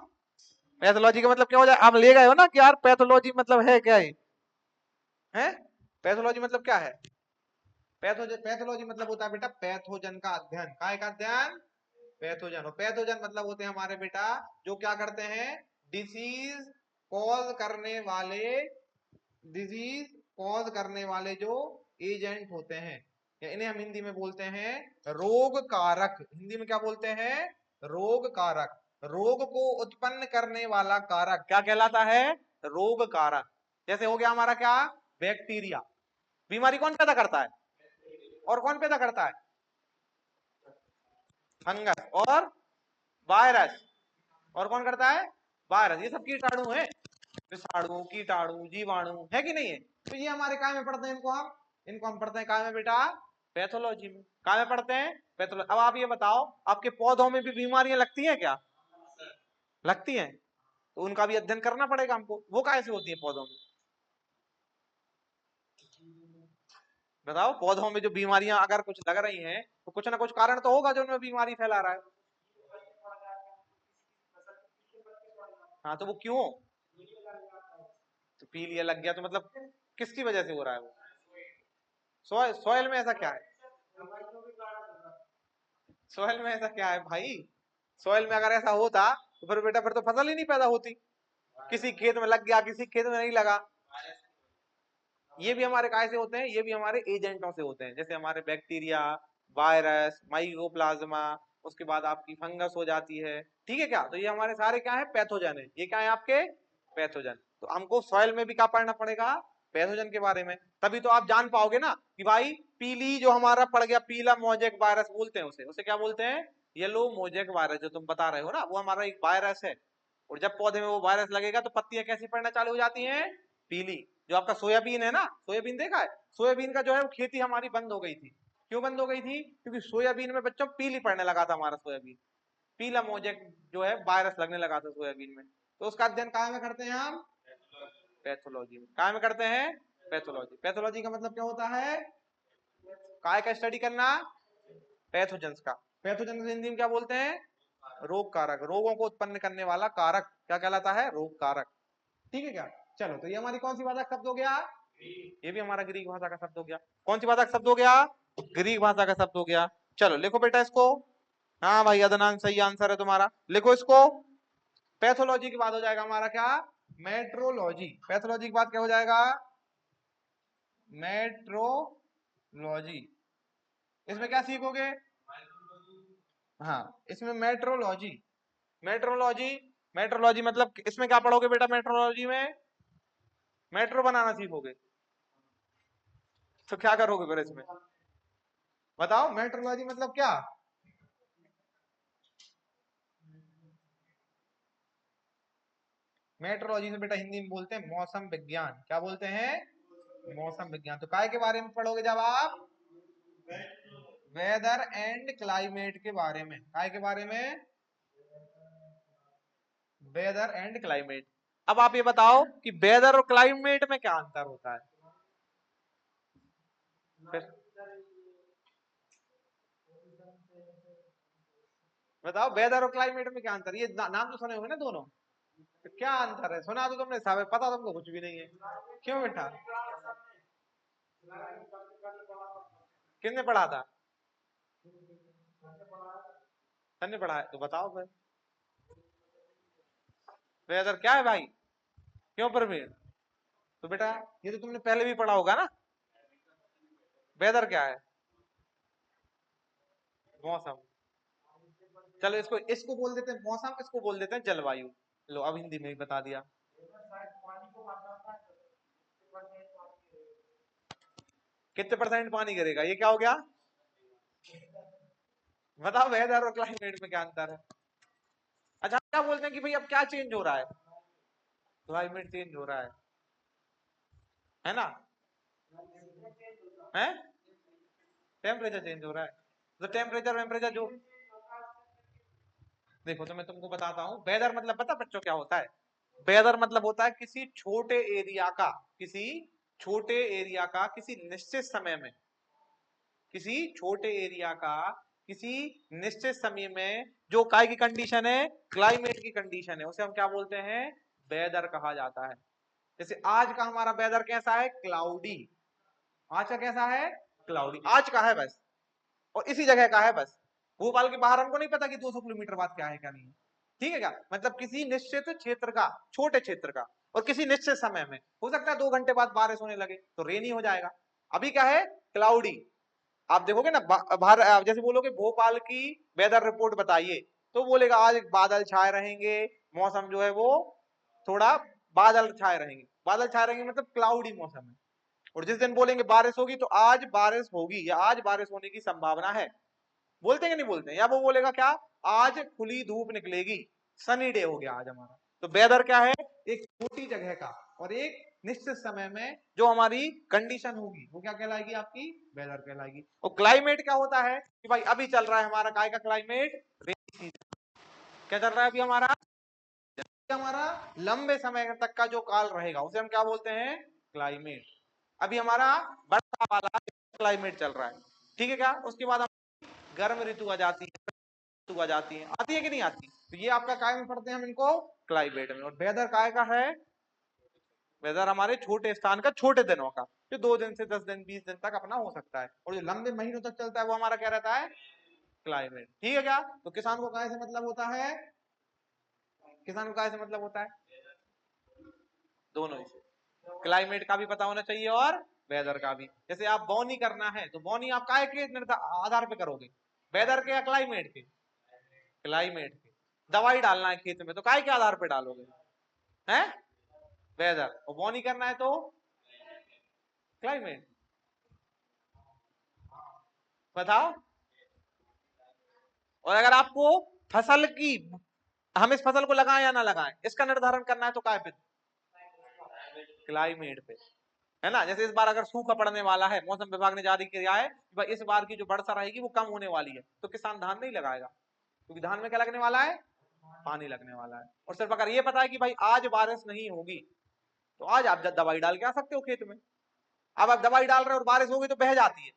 पैथोलॉजी का मतलब क्या हो जाए? आप ले गए हो ना कि यार पैथोलॉजी मतलब है क्या है? पैथोलॉजी मतलब क्या है? पैथोलॉजी मतलब होता है बेटा पैथोजन का अध्ययन। काय का अध्ययन? पैथोजन। और पैथोजन मतलब होते हैं हमारे बेटा जो क्या करते हैं? डिसीज कॉज करने वाले डिजीज कॉज करने वाले जो एजेंट होते हैं, या इन्हें हम हिंदी में बोलते हैं रोग कारक। हिंदी में क्या बोलते हैं? रोग कारक। रोग को उत्पन्न करने वाला कारक क्या कहलाता है? रोग कारक। जैसे हो गया हमारा क्या? बैक्टीरिया। बीमारी कौन पैदा करता है? और कौन पैदा करता है? फंगस और वायरस। और कौन करता है? वायरस। ये सब कीटाणु है, विषाणु, कीटाणु, जीवाणु, है कि नहीं है? तो ये हमारे काय में पढ़ते हैं? इनको हम पढ़ते हैं काय में बेटा? पैथोलॉजी में। काय में पढ़ते हैं? पैथोलॉजी। अब आप ये बताओ, आपके पौधों में भी बीमारियां लगती हैं क्या? लगती हैं। तो उनका भी अध्ययन करना पड़ेगा हमको। वो कैसे होती है पौधों में? बताओ, पौधों में जो बीमारियां अगर कुछ लग रही हैं तो कुछ ना कुछ कारण तो होगा जो उनमें बीमारी फैला रहा है। हाँ, तो वो क्यों? तो पीलिया लग गया तो मतलब किसकी वजह से हो रहा है वो? सॉइल में ऐसा क्या है? सॉइल में ऐसा क्या है भाई? सॉइल में अगर ऐसा होता तो फिर बेटा फिर तो फसल ही नहीं पैदा होती। किसी खेत में लग गया, किसी खेत में नहीं लगा। ये भी हमारे काय से होते हैं? ये भी हमारे एजेंटों से होते हैं। जैसे हमारे बैक्टीरिया, वायरस, माइकोप्लाज्मा, उसके बाद आपकी फंगस हो जाती है। ठीक है क्या? तो ये हमारे सारे क्या है? पैथोजन है। ये क्या है आपके? पैथोजन। तो हमको सॉइल में भी क्या पढ़ना पड़ेगा? पैथोजन के बारे में। तभी तो आप जान पाओगे ना कि भाई पीली जो हमारा पड़ गया, पीला मोजेक वायरस बोलते हैं उसे। उसे क्या बोलते हैं? येलो मोजेक वायरस जो तुम बता रहे हो ना, वो हमारा एक वायरस है। और जब पौधे में वो वायरस लगेगा तो पत्तियां कैसी पड़ना चालू हो जाती हैं? पीली। जो आपका सोयाबीन है ना, सोयाबीन देखा है? सोयाबीन का जो है वो खेती हमारी बंद हो गई थी। क्यों बंद हो गई थी? क्योंकि सोयाबीन में बच्चों पीली पड़ने लगा था हमारा सोयाबीन। पीला मोजेक जो है वायरस लगने लगा था सोयाबीन में। तो उसका अध्ययन कहाँ में करते हैं हम? पैथोलॉजी में। कहाँ में करते हैं? पैथोलॉजी। पैथोलॉजी का मतलब क्या होता है? काय का स्टडी करना? पैथोजेंस का। पैथोजेंस हिंदी में क्या बोलते हैं? रोग कारक। रोगों को उत्पन्न करने वाला कारक क्या कहलाता है? रोग कारक। ठीक है क्या? चलो, तो ये हमारी कौन सी भाषा का शब्द हो गया? ये भी हमारा ग्रीक भाषा का शब्द हो गया। कौन सी भाषा का शब्द हो गया? ग्रीक भाषा का शब्द हो गया। चलो लिखो बेटा इसको। हाँ भाई अदनान, सही आंसर है तुम्हारा। लिखो इसको। पैथोलॉजी के बाद हो जाएगा हमारा क्या? मेट्रोलॉजी। पैथोलॉजी के बाद क्या हो जाएगा? मेट्रोलॉजी। इसमें क्या सीखोगे? हाँ, इसमें मेट्रोलॉजी। मेट्रोलॉजी। मेट्रोलॉजी मतलब इसमें क्या पढ़ोगे बेटा? मेट्रोलॉजी में मेट्रो बनाना सीखोगे। तो क्या करोगे फिर इसमें? बताओ, मेट्रोलॉजी मतलब क्या? मेट्रोलॉजी से बेटा हिंदी में बोलते हैं मौसम विज्ञान। क्या बोलते हैं? मौसम विज्ञान। तो काय के बारे में पढ़ोगे जब आप? वेदर एंड क्लाइमेट के बारे में। काय के बारे में? Weather and climate. अब आप ये बताओ कि वेदर और क्लाइमेट में क्या अंतर होता है? फिर बताओ, वेदर और क्लाइमेट में क्या अंतर? ये नाम तो सुने होंगे ना दोनों। तो क्या अंतर है? सुना तो तुमने सब है, पता तुमको कुछ भी नहीं है। क्यों बेटा? किसने पढ़ा था? तन्ने पढ़ा है? तो बताओ फिर। वेदर क्या है भाई? क्यों परवीन? तो बेटा ये तो तुमने पहले भी पढ़ा होगा ना। वेदर क्या है? मौसम। चलो इसको इसको बोल देते हैं मौसम, इसको बोल देते हैं जलवायु। लो अब हिंदी में ही बता दिया। कितने परसेंट पानी गिरेगा? ये क्या हो गया? बताओ, वेदर और क्लाइमेट में क्या अंतर है? अच्छा, क्या बोलते हैं कि भाई अब क्या चेंज हो रहा है? क्लाइमेट चेंज हो रहा है ना? है? टेम्परेचर चेंज हो रहा है। तो टेम्परेचर टेम्परेचर जो, देखो तो मैं तुमको बताता हूँ। वेदर मतलब पता बच्चों क्या होता है? वेदर मतलब होता है किसी छोटे एरिया का, किसी छोटे एरिया का किसी निश्चित समय में, किसी छोटे एरिया का किसी निश्चित समय में जो काय की कंडीशन है? क्लाइमेट की कंडीशन है, उसे हम क्या बोलते हैं? वेदर कहा जाता है। जैसे आज का हमारा वेदर कैसा है? क्लाउडी। आज का कैसा है? क्लाउडी। आज का है बस, और इसी जगह का है बस। भोपाल के बाहर हमको नहीं पता कि 200 किलोमीटर बाद क्या है क्या नहीं है। ठीक है क्या? मतलब किसी निश्चित क्षेत्र का, छोटे क्षेत्र का। और किसी निश्चित समय में, हो सकता है 2 घंटे बाद बारिश होने लगे तो रेनी हो जाएगा। अभी क्या है, क्लाउडी। आप देखोगे ना बाहर, जैसे बोलोगे भोपाल की वेदर रिपोर्ट बताइए, तो बोलेगा आज बादल छाए रहेंगे, मौसम जो है वो थोड़ा बादल छाए रहेंगे। बादल छाए रहेंगे मतलब क्लाउडी मौसम है। और जिस दिन बोलेंगे बारिश होगी तो आज बारिश होगी या आज बारिश होने की संभावना है, बोलते हैं कि नहीं बोलते हैं? या वो बोलेगा क्या, आज खुली धूप निकलेगी, सनी डे हो गया आज हमारा। तो वेदर क्या है, एक छोटी जगह का और एक निश्चित समय में जो हमारी कंडीशन होगी वो क्या कहलाएगी, आपकी वेदर कहलाएगी। और क्लाइमेट क्या होता है कि भाई अभी चल रहा है हमारा काय का क्लाइमेट, रेनी सीजन। क्या चल रहा है अभी हमारा, हमारा लंबे समय तक का जो काल रहेगा उसे हम क्या बोलते हैं, क्लाइमेट। अभी हमारा वर्षा वाला क्लाइमेट चल रहा है, ठीक है क्या। उसके बाद गर्म ऋतु आ जाती है, ऋतु आ जाती है, आती है कि नहीं आती। तो ये आपका काय में पढ़ते हैं हम इनको, क्लाइमेट में। और वेदर काय का है, वेदर हमारे छोटे स्थान का, छोटे दिनों का, जो 2 दिन से 10 दिन 20 दिन तक अपना हो सकता है। और जो लंबे महीनों तक चलता है वो हमारा क्या रहता है, क्लाइमेट। ठीक है क्या। तो किसान को काय से मतलब होता है, किसान को काय से मतलब होता है, दोनों ही से। क्लाइमेट का भी पता होना चाहिए और वेदर का भी। जैसे आप बोनी करना है तो बोनी आप काय के आधार पे करोगे, वेदर के या क्लाइमेट के, क्लाइमेट के। दवाई डालना है खेत में तो काय के आधार पे डालोगे, हैं, वेदर। और बोनी करना है तो क्लाइमेट। बताओ। और अगर आपको फसल की, हम इस फसल को लगाएं या ना लगाएं, इसका निर्धारण करना है तो काय पे, क्लाइमेट पे, है ना। जैसे इस बार अगर सूखा पड़ने वाला है, मौसम विभाग ने जारी किया है कि भाई इस बार की जो वर्षा रहेगी वो कम होने वाली है, तो किसान धान नहीं लगाएगा, क्योंकि धान में क्या लगने वाला है, पानी लगने वाला है। और सिर्फ अगर ये पता है कि भाई आज बारिश नहीं होगी तो आज आप दवाई डाल के आ सकते हो खेत में। अब आप दवाई डाल रहे हो और बारिश होगी तो बह जाती है,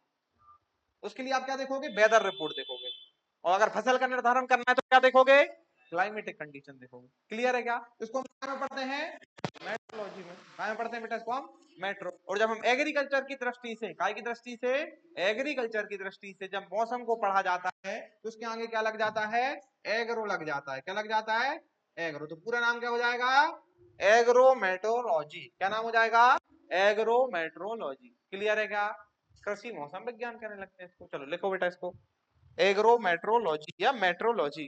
उसके लिए आप क्या देखोगे, वेदर रिपोर्ट देखोगे। और अगर फसल का निर्धारण करना है तो क्या देखोगे, क्लाइमेटिक कंडीशन देखोगे। क्लियर है क्या। इसको हम कहाँ में पढ़ते हैं, मेट्रोलॉजी में। कहाँ में पढ़ते हैं बेटा इसको हम, मेट्रो। और जब हम एग्रीकल्चर की दृष्टि से, काय की दृष्टि से, एग्रीकल्चर की दृष्टि से जब मौसम को पढ़ा जाता है तो उसके आगे क्या लग जाता है, एग्रो लग जाता है। क्या लग जाता है, एग्रो। तो पूरा नाम क्या हो जाएगा, एग्रोमेट्रोलॉजी। क्या नाम हो जाएगा, एग्रोमेट्रोलॉजी। क्लियर है क्या। कृषि मौसम विज्ञान कहने लगते हैं इसको। चलो लिखो बेटा इसको, एग्रोमेट्रोलॉजी या मेट्रोलॉजी।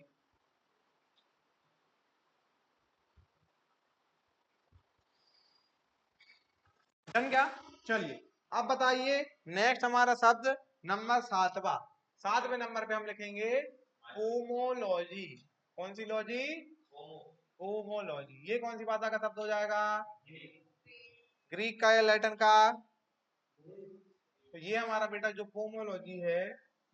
डन क्या। चलिए अब बताइए, नेक्स्ट हमारा शब्द नंबर 7वां। 7वें नंबर पे हम लिखेंगे पोमोलॉजी। कौन सी लॉजी, पोमोलॉजी। ये कौन सी भाषा का शब्द हो जाएगा, ग्रीक का या लैटिन का। तो ये हमारा बेटा जो पोमोलॉजी है,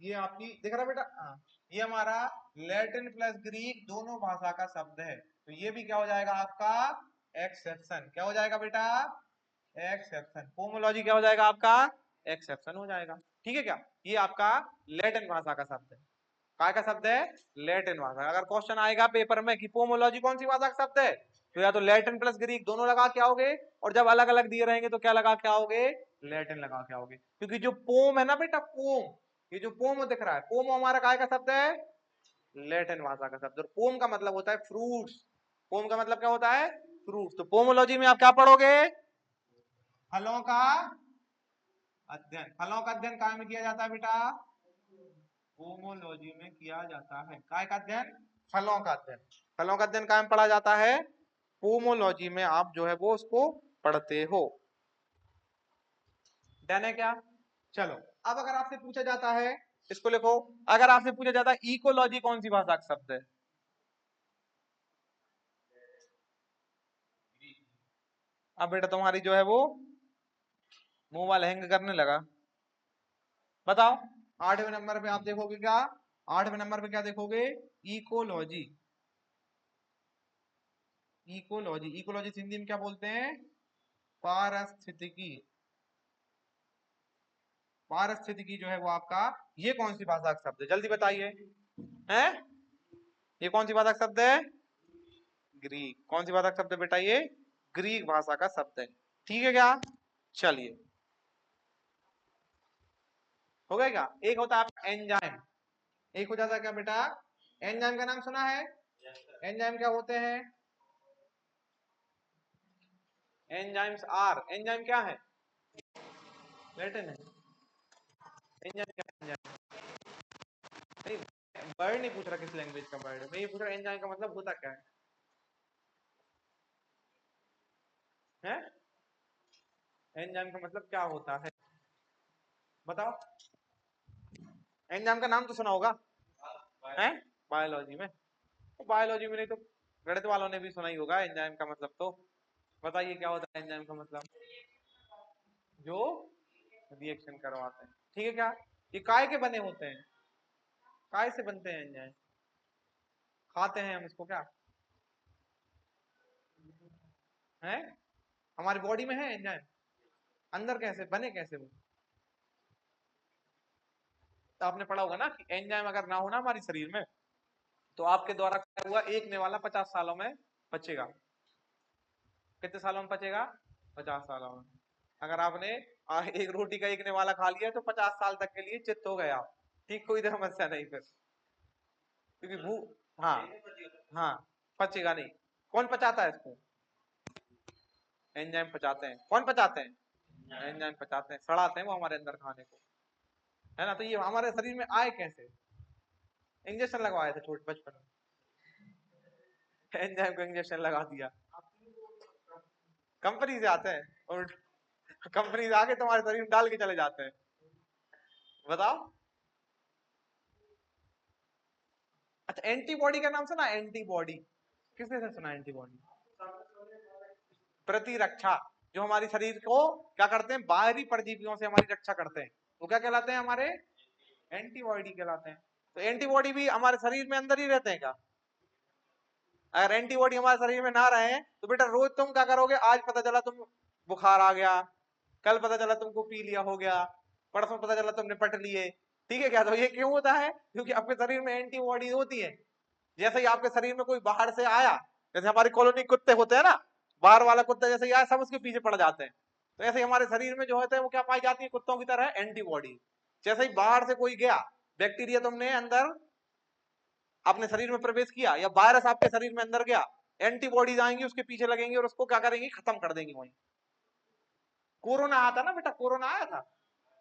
ये आपकी दिख रहा है बेटा, हाँ, ये हमारा लैटिन प्लस ग्रीक दोनों भाषा का शब्द है। तो ये भी क्या हो जाएगा आपका, एक्सेप्शन। क्या हो जाएगा बेटा, एक्सेप्शन। पोमोलॉजी क्या हो जाएगा आपका, एक्सेप्शन हो जाएगा। ठीक है क्या। ये आपका लैटिन भाषा का शब्द है। काय का शब्द है, लैटिन भाषा। अगर क्वेश्चन आएगा पेपर में कि पोमोलॉजी कौन सी भाषा का शब्द है, तो या तो लैटिन प्लस ग्रीक दोनों लगा के आओगे, और जब अलग अलग दिए रहेंगे तो क्या लगा के आओगे, लैटिन लगा के आओगे। क्योंकि जो पोम है ना बेटा, पोम, ये जो पोम दिख रहा है, पोम हमारा काय का शब्द है, लैटिन भाषा का शब्द। और पोम का मतलब होता है फ्रूट्स। पोम का मतलब क्या होता है, फ्रूट्स। तो पोमोलॉजी में आप क्या पढ़ोगे, फलों का अध्ययन। फलों का अध्ययन काय में किया जाता है बेटा, पोमोलॉजी में किया जाता है। काय का अध्ययन, फलों का अध्ययन। फलों का अध्ययन काय में पढ़ा जाता है, पोमोलॉजी में आप जो है वो उसको पढ़ते हो। डन है क्या। चलो अब अगर आपसे पूछा जाता है, इसको लिखो, अगर आपसे पूछा जाता है इकोलॉजी कौन सी भाषा का शब्द है, अब बेटा तुम्हारी जो है वो मोबाइल हैंग करने लगा। बताओ, 8वें नंबर पे आप देखोगे क्या, 8वें नंबर पे क्या देखोगे, इकोलॉजी। इकोलॉजी, इकोलॉजी हिंदी में क्या बोलते हैं, पारिस्थितिकी। पारिस्थितिकी जो है वो आपका, ये कौन सी भाषा का शब्द है, जल्दी बताइए, हैं, ये कौन सी भाषा का शब्द है, ग्रीक। कौन सी भाषा का शब्द है बेटा, ये ग्रीक भाषा का शब्द है। ठीक है क्या। चलिए हो गया क्या। एक होता है आपका एंजाइम, एक हो जाता है क्या बेटा, एंजाइम का नाम सुना है, एंजाइम क्या होते हैं, एंजाइम्स आर, एंजाइम क्या है? लैटिन है। एंजाइम क्या है? एंजाइम नहीं, वर्ड नहीं पूछ रहा किस लैंग्वेज का वर्ड है, मैं ये पूछ रहा एंजाइम का मतलब होता क्या है? एंजाइम का मतलब क्या होता है बताओ। एंजाइम का नाम तो सुना होगा है बायोलॉजी में, तो बायोलॉजी में नहीं तो गणित वालों ने भी सुना ही होगा एंजाइम का मतलब। तो बताइए क्या होता है एंजाइम का मतलब? जो रिएक्शन करवाते हैं, ठीक है। क्या ये काय के बने होते हैं? काय से बनते हैं एंजाइम? खाते हैं हम इसको क्या है? हमारी बॉडी में है एंजाइम? अंदर कैसे बने, कैसे वो? तो आपने पढ़ा होगा ना कि एंजाइम अगर ना हो ना हमारी शरीर में, तो आपके द्वारा क्या हुआ एक नेवाला 50 सालों में बचेगा। कितने सालों में बचेगा? 50 सालों में। अगर आपने एक रोटी का एक नेवाला खा लिया तो 50 साल तक के लिए चित्त हो गए आप, ठीक, कोई समस्या नहीं फिर, क्योंकि भूख, हाँ हाँ, पचेगा नहीं। कौन पचाता है इसको? एंजाइम पचाते हैं। कौन पचाते हैं? एंजाइम पचाते हैं, सड़ाते हैं वो हमारे अंदर खाने को, है ना। तो ये हमारे शरीर में आए कैसे? इंजेक्शन लगवाए थे छोटे बचपन में, एंजाइम को इंजेक्शन लगा दिया। कंपनी से आते हैं और कंपनी से आके तुम्हारे शरीर में डाल के चले जाते हैं। बताओ। अच्छा, एंटीबॉडी का नाम सुना? एंटीबॉडी किसने से सुना? एंटीबॉडी प्रतिरक्षा, जो हमारे शरीर को क्या करते हैं, बाहरी परजीवियों से हमारी रक्षा करते हैं, वो क्या कहलाते हैं? हमारे एंटीबॉडी कहलाते हैं। तो एंटीबॉडी भी हमारे शरीर में अंदर ही रहते हैं क्या? अगर एंटीबॉडी हमारे शरीर में ना रहे तो बेटा रोज तुम क्या करोगे? आज पता चला तुम बुखार आ गया, कल पता चला तुमको पी लिया हो गया, परसों पता चला तुमने पट लिए, ठीक है क्या? तो ये क्यों होता है? क्योंकि आपके शरीर में एंटीबॉडी होती है। जैसे ही आपके शरीर में कोई बाहर से आया, जैसे हमारी कॉलोनी कुत्ते होते हैं ना, बाहर वाला कुत्ता जैसे ही आया सब उसके पीछे पड़ जाते हैं, तो ऐसे ही हमारे शरीर में जो होता है वो क्या पाई जाती है? कुत्तों की तरह एंटीबॉडी। जैसे ही बाहर से कोई गया, बैक्टीरिया तुमने अंदर अपने शरीर में प्रवेश किया या वायरस आपके शरीर में अंदर गया, एंटीबॉडीज आएंगी उसके पीछे लगेंगी और उसको क्या करेंगी? खत्म कर देंगी वहीं। कोरोना आया था ना बेटा, कोरोना आया था,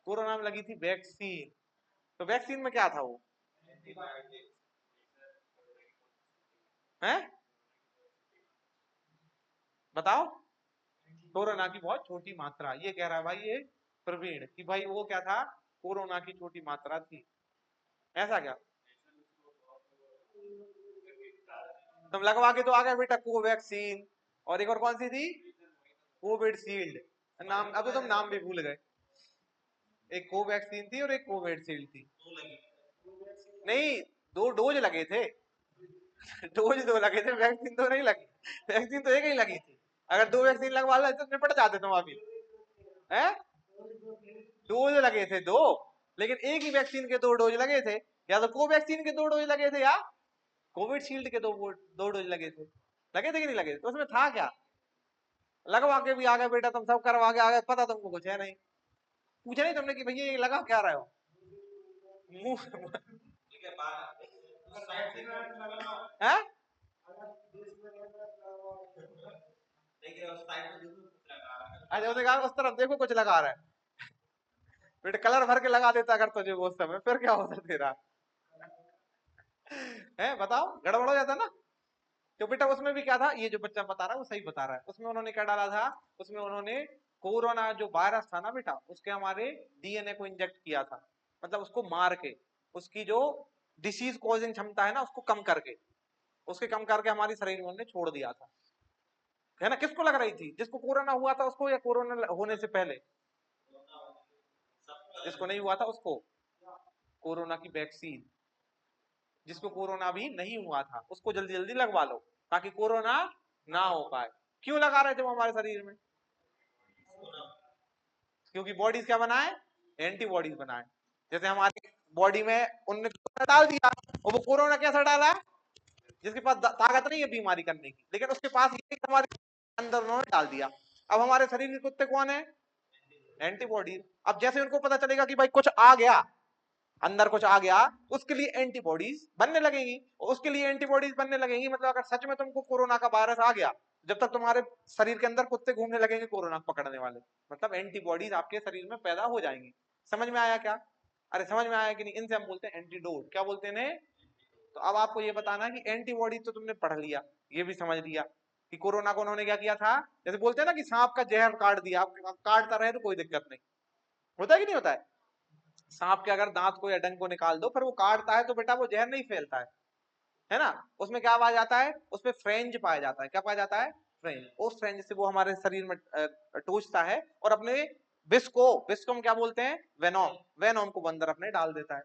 कोरोना में लगी थी वैक्सीन, तो वैक्सीन में क्या था वो है? बताओ। कोरोना की बहुत छोटी मात्रा, ये कह रहा है भाई ये प्रवीण कि भाई वो क्या था? कोरोना की छोटी मात्रा थी, ऐसा क्या? तुम लगवा के तो आ गए बेटा कोवैक्सीन, और एक और कौन सी थी? Covid shield. नाम अब तो तुम नाम भी भूल गए। एक कोवैक्सीन थी और एक कोविड शील्ड थी। नहीं, दो डोज लगे थे। डोज दो लगे थे, वैक्सीन तो नहीं लगी। वैक्सीन तो एक ही लगी थी। अगर दो वैक्सीन लगवा लो तो निपट जाते तुम अभी, है? डोज लगे थे दो, लेकिन एक ही वैक्सीन के दो डोज लगे थे। या तो कोवैक्सीन के दो डोज लगे थे या कोविड शील्ड के दो डोज लगे थे कि नहीं लगे थे? तो उसमें था क्या? लगवा के भी आ गए बेटा तुम, सब करवा के आ गए, पता तुमको कुछ है नहीं। पूछा नहीं तुमने कि भैया ये लगा क्या रहे हो मुंह? है? अच्छा उसने कहा उस तरफ देखो कुछ लगा रहा है, बेटा कलर भर के लगा देता अगर तुझे वो उस समय, फिर क्या होता तेरा? है बताओ, गड़बड़ हो जाता ना। तो बेटा उसमें भी क्या था, ये जो बच्चा बता रहा है वो सही बता रहा है। उसमें उन्होंने क्या डाला था? उसमें उन्होंने कोरोना जो वायरस था ना बेटा, उसके हमारे डीएनए को इंजेक्ट किया था, मतलब उसको मार के, उसकी जो डिसीज कॉजिंग क्षमता है ना उसको कम करके, उसके कम करके हमारी शरीर में उन्होंने छोड़ दिया था, है ना। किसको लग रही थी? जिसको कोरोना हुआ था उसको, या कोरोना होने से पहले? जिसको नहीं हुआ था उसको कोरोना की वैक्सीन, जिसको कोरोना भी नहीं हुआ था उसको जल्दी जल्दी लगवा लो ताकि कोरोना ना हो पाए। क्यों लगा रहे थे वो हमारे शरीर में? क्योंकि बॉडीज क्या बनाए? एंटीबॉडीज बनाए। जैसे हमारी बॉडी में उनने कोरोना डाल दिया, और वो कोरोना कैसा डाला है? जिसके पास ताकत नहीं है बीमारी करने की, लेकिन उसके पास ये हमारे अंदर उन्होंने डाल दिया। अब हमारे शरीर के कुत्ते कौन है? एंटीबॉडीज। अब जैसे उनको पता चलेगा कि भाई कुछ आ गया, अंदर कुछ आ गया, उसके लिए एंटीबॉडीज बनने लगेंगी, और उसके लिए एंटीबॉडीज बनने लगेंगी, मतलब अगर सच में तुमको कोरोना का वायरस आ गया जब तक तुम्हारे शरीर के अंदर कुत्ते घूमने लगेंगे कोरोना पकड़ने वाले, मतलब एंटीबॉडीज आपके शरीर में पैदा हो जाएंगी। समझ में आया क्या? अरे समझ में आया कि नहीं? इनसे हम बोलते हैं एंटीडोट। क्या बोलते हैं इन्हें? तो अब आपको ये बताना है कि एंटीबॉडी तो तुमने पढ़ लिया, ये भी समझ लिया कि कोरोना को उन्होंने क्या किया था। जैसे बोलते हैं ना कि सांप का जहर काट दिया, आप काटता रहे तो कोई दिक्कत नहीं, होता है कि नहीं होता है? सांप के अगर दांत को या डंक को निकाल दो, फिर वो काटता है तो बेटा वो जहर नहीं फैलता है ना? उसमें क्या पाया जाता है? उसमें फ्रेंज पाया जाता है। क्या पाया जाता है? फ्रेंज। उस फ्रेंज से वो हमारे शरीर में टूचता है और अपने विष को हम क्या बोलते हैं? वेनोम। वेनोम को अंदर अपने डाल देता है।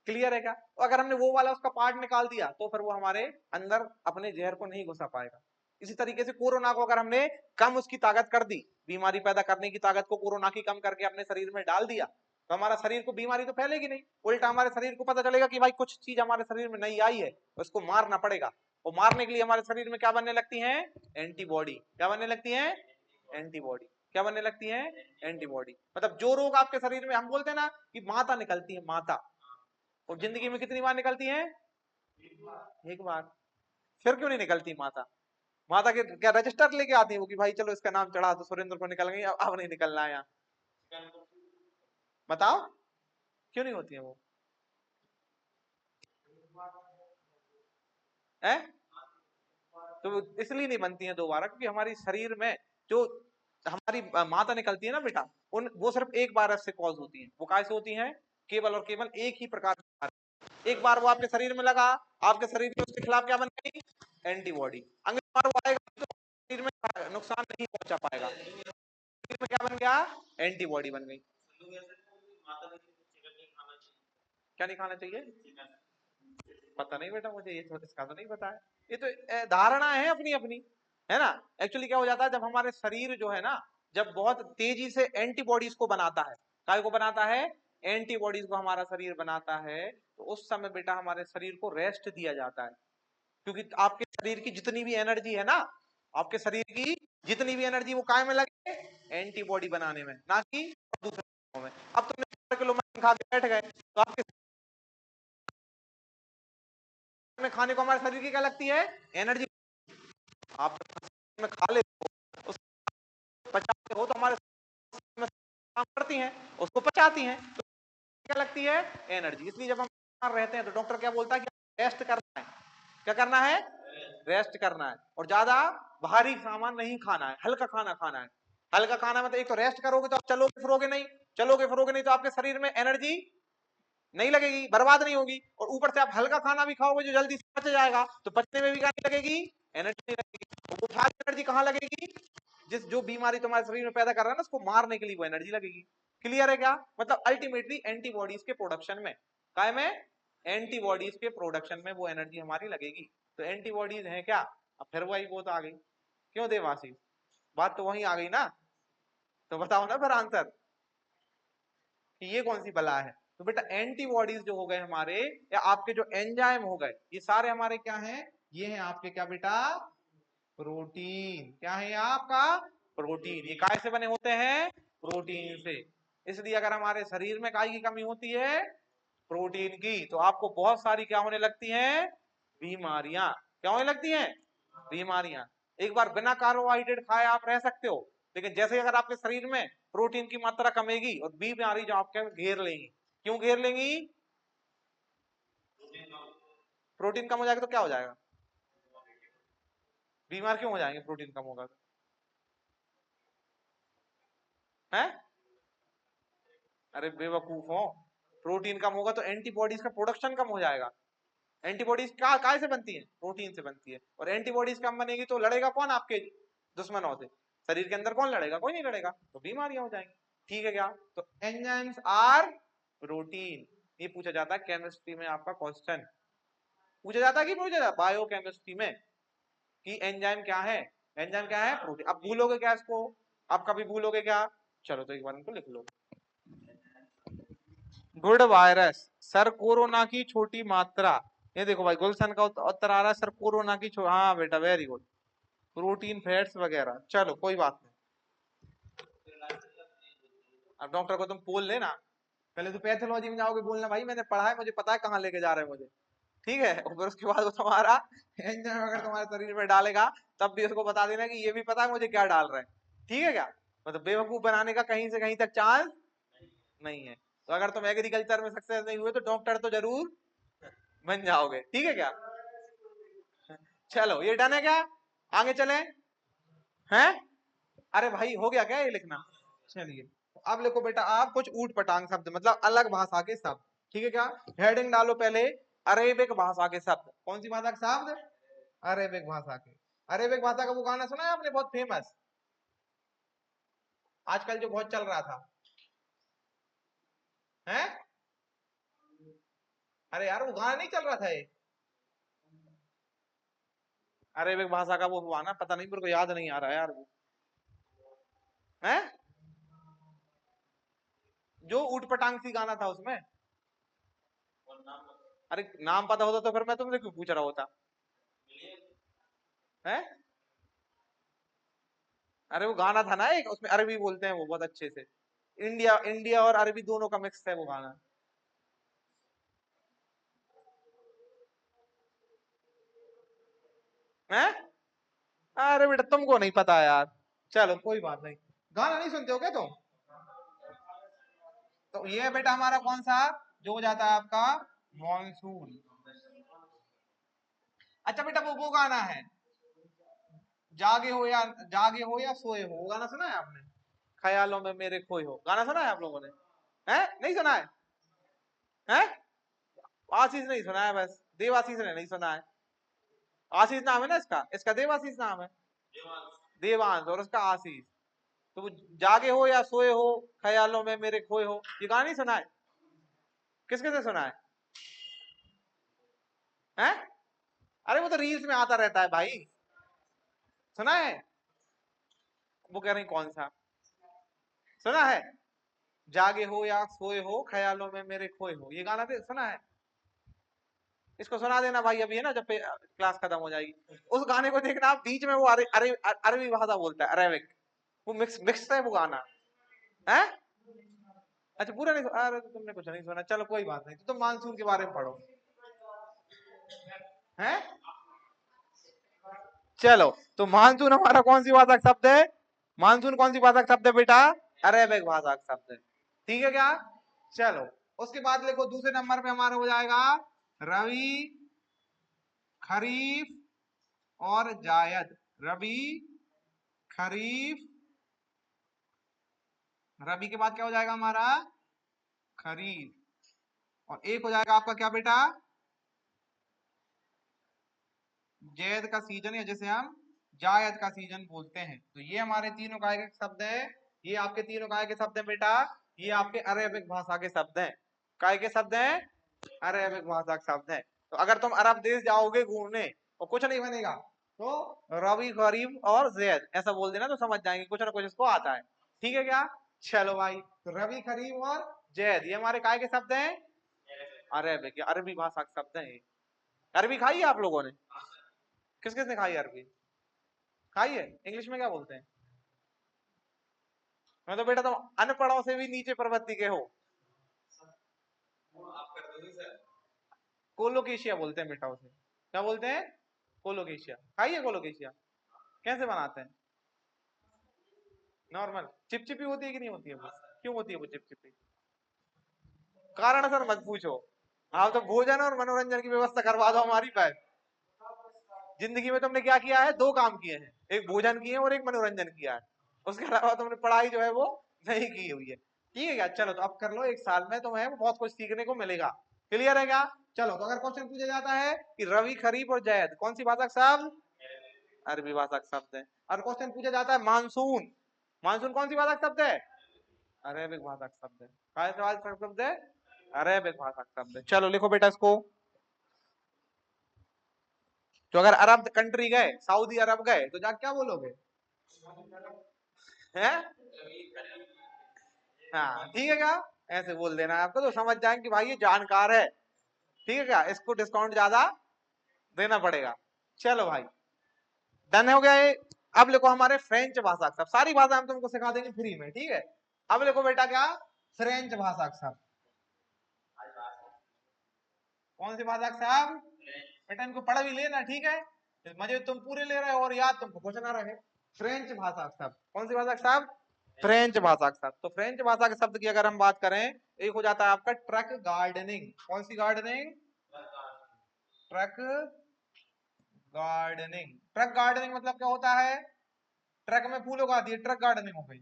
क्लियर है क्या? तो अगर हमने वो वाला उसका पार्ट निकाल दिया तो फिर वो हमारे अंदर अपने जहर को नहीं घुसा पाएगा। इसी तरीके से कोरोना को अगर हमने कम उसकी ताकत कर दी, बीमारी पैदा करने की ताकत को कोरोना की कम करके अपने शरीर में डाल दिया, तो हमारा शरीर को बीमारी तो फैलेगी नहीं। उल्टा हमारे शरीर को पता चलेगा कि भाई कुछ चीज हमारे शरीर में नई आई है, उसको मारना पड़ेगा। और मारने के लिए हमारे शरीर में क्या बनने लगती है? एंटीबॉडी। क्या बनने लगती है? एंटीबॉडी। क्या बनने लगती है? एंटीबॉडी। मतलब जो रोग आपके शरीर में, हम बोलते हैं ना कि माता निकलती है, माता, और जिंदगी में कितनी बार निकलती है? एक बार। फिर क्यों नहीं निकलती माता? माता के क्या रजिस्टर लेके आती है वो कि भाई चलो इसका नाम चढ़ा तो सुरेंद्र को निकल गई, अब नहीं निकलना है यहाँ? बताओ क्यों नहीं होती है वो? है? तो इसलिए नहीं बनती है दोबारा, क्योंकि हमारी शरीर में जो हमारी माता निकलती है ना बेटा, उन वो सिर्फ एक बार से कॉज होती है। वो कैसे होती है? केवल और केवल एक ही प्रकार की बीमारी। एक बार वो आपके शरीर में लगा, आपके शरीर में उसके खिलाफ क्या बन गई? एंटीबॉडी। अगली बार वो आएगा तो शरीर में नुकसान नहीं पहुंचा पाएगा। शरीर में क्या बन गया? एंटीबॉडी बन गई। क्या नहीं खाना चाहिए? पता नहीं बेटा मुझे, ये तो इसका तो नहीं पता है। ये तो धारणा है अपनी अपनी, है ना? एक्चुअली क्या हो जाता है, जब हमारे शरीर जो है ना, जब बहुत तेजी से एंटीबॉडीज को बनाता है, काय को बनाता है? एंटीबॉडीज को हमारा शरीर बनाता है, तो उस समय बेटा हमारे शरीर को रेस्ट दिया जाता है। क्योंकि आपके शरीर की जितनी भी एनर्जी है ना, आपके शरीर की जितनी भी एनर्जी, वो काय में लगे? एंटीबॉडी बनाने में, ना कि दूसरे कामों में। अब तुमने 4 किलो मटन खा के बैठ गए तो आपके में खाने को हमारे शरीर की क्या लगती है? एनर्जी। आप में खा ले, उसको पचाते हो तो हमारे शरीर में काम करती हैं, उसको पचाती हैं, तो क्या लगती है? एनर्जी। इसलिए जब हम बीमार रहते हैं तो डॉक्टर क्या बोलता है कि रेस्ट करना है। क्या करना है? रेस्ट करना है। और ज्यादा भारी सामान नहीं खाना है, हल्का खाना खाना है। हल्का खाना मतलब एक तो रेस्ट करोगे तो आप चलोगे फिरोगे नहीं, चलोगे फिरोगे नहीं तो आपके शरीर में एनर्जी नहीं लगेगी, बर्बाद नहीं होगी। और ऊपर से आप हल्का खाना भी खाओगे जो जल्दी से पच जाएगा, तो पचने में भी क्या नहीं लगेगी? एनर्जी नहीं लगेगी। तो वो सारी एनर्जी कहाँ लगेगी? जिस जो बीमारी तुम्हारे शरीर में पैदा कर रहा है ना, उसको मारने के लिए वो एनर्जी लगेगी। क्लियर है क्या? मतलब अल्टीमेटली एंटीबॉडीज के प्रोडक्शन में, काय में? एंटीबॉडीज के प्रोडक्शन में वो एनर्जी हमारी लगेगी। तो एंटीबॉडीज है क्या? अब फिर वही वो तो आ गई। क्यों देवासी? बात तो वही आ गई ना। तो बताओ ना फिर आंसर कि ये कौन सी बला है। तो बेटा एंटीबॉडीज जो हो गए हमारे, या आपके जो एंजाइम हो गए, ये सारे हमारे क्या हैं? ये हैं आपके क्या बेटा? प्रोटीन। क्या है आपका? प्रोटीन। ये काय से बने होते हैं? प्रोटीन से। इसलिए अगर हमारे शरीर में काय की कमी होती है? प्रोटीन की, तो आपको बहुत सारी क्या होने लगती हैं? बीमारियां। क्या होने लगती हैं? बीमारियां। एक बार बिना कार्बोहाइड्रेट खाए आप रह सकते हो, लेकिन जैसे ही अगर आपके शरीर में प्रोटीन की मात्रा कमेगी और बीमारी जो आपके घेर लेंगी। क्यों घेर लेंगी? प्रोटीन कम हो जाएगा तो क्या हो जाएगा? बीमार क्यों हो जाएंगे प्रोटीन कम होगा तो? है? अरे बेवकूफ हो, प्रोटीन कम होगा तो एंटीबॉडीज का प्रोडक्शन कम हो जाएगा। एंटीबॉडीज क्या काय से बनती है? प्रोटीन से बनती है। और एंटीबॉडीज कम बनेगी तो लड़ेगा कौन आपके दुश्मनों से? शरीर के अंदर कौन लड़ेगा? कोई नहीं लड़ेगा, तो बीमारियां हो जाएंगी। ठीक है क्या? तो एंजाइम्स आर प्रोटीन। ये पूछा जाता है केमिस्ट्री में, आपका क्वेश्चन पूछा जाता है कि पूछा जाता है बायो केमिस्ट्री में कि एंजाइम क्या है? एंजाइम क्या है? प्रोटीन। अब भूलोगे क्या इसको? आप कभी भूलोगे क्या? चलो तो एक बार इनको लिख लो। गुड वायरस, सर कोरोना की छोटी मात्रा। ये देखो भाई गुलशन का उत्तर आ रहा है, सर कोरोना की हाँ बेटा वेरी गुड। प्रोटीन फैट्स वगैरह, चलो कोई बात नहीं। अब डॉक्टर को तुम बोल लेना, पहले तो पैथोलॉजी में जाओगे बोलना भाई मैंने पढ़ा है, मुझे पता है कहाँ लेके जा रहे हैं मुझे। ठीक है। और फिर उसके बाद वो तुम्हारा एंजाइम अगर तुम्हारे शरीर में डालेगा तब भी उसको बता देना कि ये भी पता है मुझे क्या डाल रहा है। ठीक है क्या? मतलब बेवकूफ बनाने का कहीं से कहीं तक चांस नहीं है। तो अगर तुम एग्रीकल्चर में सक्सेस नहीं हुए तो डॉक्टर तो जरूर बन जाओगे। ठीक है क्या? चलो ये डन है क्या? आगे चले हैं? अरे भाई हो गया क्या ये लिखना? चलिए अब लिखो बेटा आप कुछ ऊट पटांग शब्द मतलब अलग भाषा के शब्द। ठीक है क्या? हेडिंग डालो पहले अरेबिक भाषा के शब्द। कौन सी भाषा के शब्द? अरेबिक भाषा के। अरेबिक भाषा का वो गाना सुना है आपने बहुत फेमस आजकल जो बहुत चल रहा था है? अरे यार वो गाना नहीं चल रहा था ये अरेबिक भाषा का वो हुआ ना पता नहीं मेरे को याद नहीं आ रहा है यार वो है जो ऊट पटांग सी गाना था उसमें। अरे नाम पता होता तो फिर मैं तुमसे क्यों पूछ रहा होता है? अरे वो गाना था ना एक उसमें अरबी बोलते हैं वो बहुत अच्छे से। इंडिया इंडिया और अरबी दोनों का मिक्स है वो गाना है। अरे बेटा तुमको नहीं पता यार। चलो कोई बात नहीं। गाना नहीं सुनते हो क्या तुम? तो ये है बेटा हमारा कौन सा जो हो जाता है आपका मॉनसून। अच्छा बेटा वो गाना है जागे हो या सोए हो वो गाना सुना है आपने? ख्यालों में मेरे खोए हो गाना सुना है आप लोगों ने? हैं नहीं सुना है? हैं? आशीष नहीं सुना है बस देवाशीष ने नहीं सुना है। आशीष नाम है ना इसका इसका देवाशीष नाम है। देवांश और उसका आशीष। तो वो जागे हो या सोए हो ख्यालों में मेरे खोए हो ये गाना नहीं सुना है? किस किसने सुना है? हैं? अरे वो तो रील्स में आता रहता है भाई। सुना है? वो कह रही कौन सा सुना है? जागे हो या सोए हो ख्यालों में मेरे खोए हो ये गाना सुना है? इसको सुना देना भाई अभी है ना जब क्लास खत्म हो जाएगी उस गाने को देखना आप बीच में वो अरबी भाषा बोलता है अरेबिक। वो मिक्स मिक्स है वो गाना है। अच्छा पूरा नहीं अरे तो तुमने कुछ नहीं सुना चलो कोई बात नहीं तो तुम मानसून के बारे में पढ़ो है। चलो तो मानसून हमारा कौन सी भाषा का शब्द है? मानसून कौन सी भाषा का शब्द है बेटा? अरेबिक भाषा का शब्द है। ठीक है क्या? चलो उसके बाद देखो दूसरे नंबर पे हमारा हो जाएगा रवि खरीफ और जायद। रबी खरीफ रबी के बाद क्या हो जाएगा हमारा खरीफ और एक हो जाएगा आपका क्या बेटा जैद का सीजन या जिसे हम जायद का सीजन बोलते हैं। तो ये हमारे तीनों काय के शब्द है। ये आपके तीनों काय के शब्द है बेटा। ये आपके अरेबिक भाषा के शब्द हैं। काय के शब्द हैं? अरेबिक भाषा के शब्द हैं। तो अगर तुम अरब देश जाओगे घूमने और कुछ नहीं बनेगा तो रबी खरीफ और जैद ऐसा बोल देना तो समझ जाएंगे कुछ ना कुछ इसको आता है। ठीक है क्या? चलो भाई तो रबी खरीफ और जैद ये हमारे काय के शब्द हैं? अरेबिक अरबी भाषा के शब्द हैं। अरबी खाई है आप लोगों ने? किस किसने खाई है अरबी? खाई है? इंग्लिश में क्या बोलते हैं? मैं तो बेटा तुम अनपढ़ों से भी नीचे प्रवृत्ति के हो। कोलोकेशिया बोलते हैं बेटा उसे। क्या बोलते हैं? कोलोकेशिया। खाई है कोलोकेशिया? कैसे बनाते हैं? नॉर्मल चिपचिपी होती है कि नहीं होती है वो? क्यों होती है वो चिपचिपी? कारण सर मत पूछो। आप तो भोजन और मनोरंजन की व्यवस्था करवा दो हमारी पर। जिंदगी में तुमने क्या किया है? दो काम किए हैं एक भोजन किए और एक मनोरंजन किया है। उसके अलावा तुमने पढ़ाई जो है वो नहीं की हुई है। ठीक है क्या? चलो तो अब कर लो एक साल में तुम्हें बहुत कुछ सीखने को मिलेगा। क्लियर है क्या? चलो तो अगर क्वेश्चन पूछा जाता है कि रवि खरीफ और जायद कौन सी भाषा का शब्द? अरबी भाषा का शब्द है। और क्वेश्चन पूछा जाता है मानसून मानसून कौन सी भाषा का शब्द है? अरेबिक भाषा का शब्द है। कौन सा भाषा का शब्द है? अरेबिक भाषा का शब्द है। चलो लिखो बेटा इसको। तो अगर अरब कंट्री गए सऊदी अरब गए तो जा क्या बोलोगे? हैं? हाँ ठीक है क्या? ऐसे बोल देना है आपको तो समझ जाएंगे कि भाई ये जानकार है। ठीक है क्या? इसको डिस्काउंट ज्यादा देना पड़ेगा। चलो भाई डन हो गया ये। अब लिखो हमारे फ्रेंच भाषा का शब्द। सारी भाषा हम तुमको सिखा देंगे फ्री में। ठीक है? अब लिखो बेटा क्या फ्रेंच भाषा का शब्द। कौन सी भाषा का शब्द? बेटा इनको पढ़ भी लेना, ठीक है, मजे तुम पूरे ले रहे हो और याद तुमको कुछ ना रहे। फ्रेंच भाषा के शब्द, कौन सी भाषा के शब्द? फ्रेंच भाषा के शब्द। तो फ्रेंच भाषा के शब्द की अगर हम बात करें, एक हो जाता है आपका ट्रक गार्डनिंग। कौन सी gardening? Truck gardening. Truck gardening मतलब क्या होता है? ट्रक में फूल उगा दिए, ट्रक गार्डनिंग हो गई।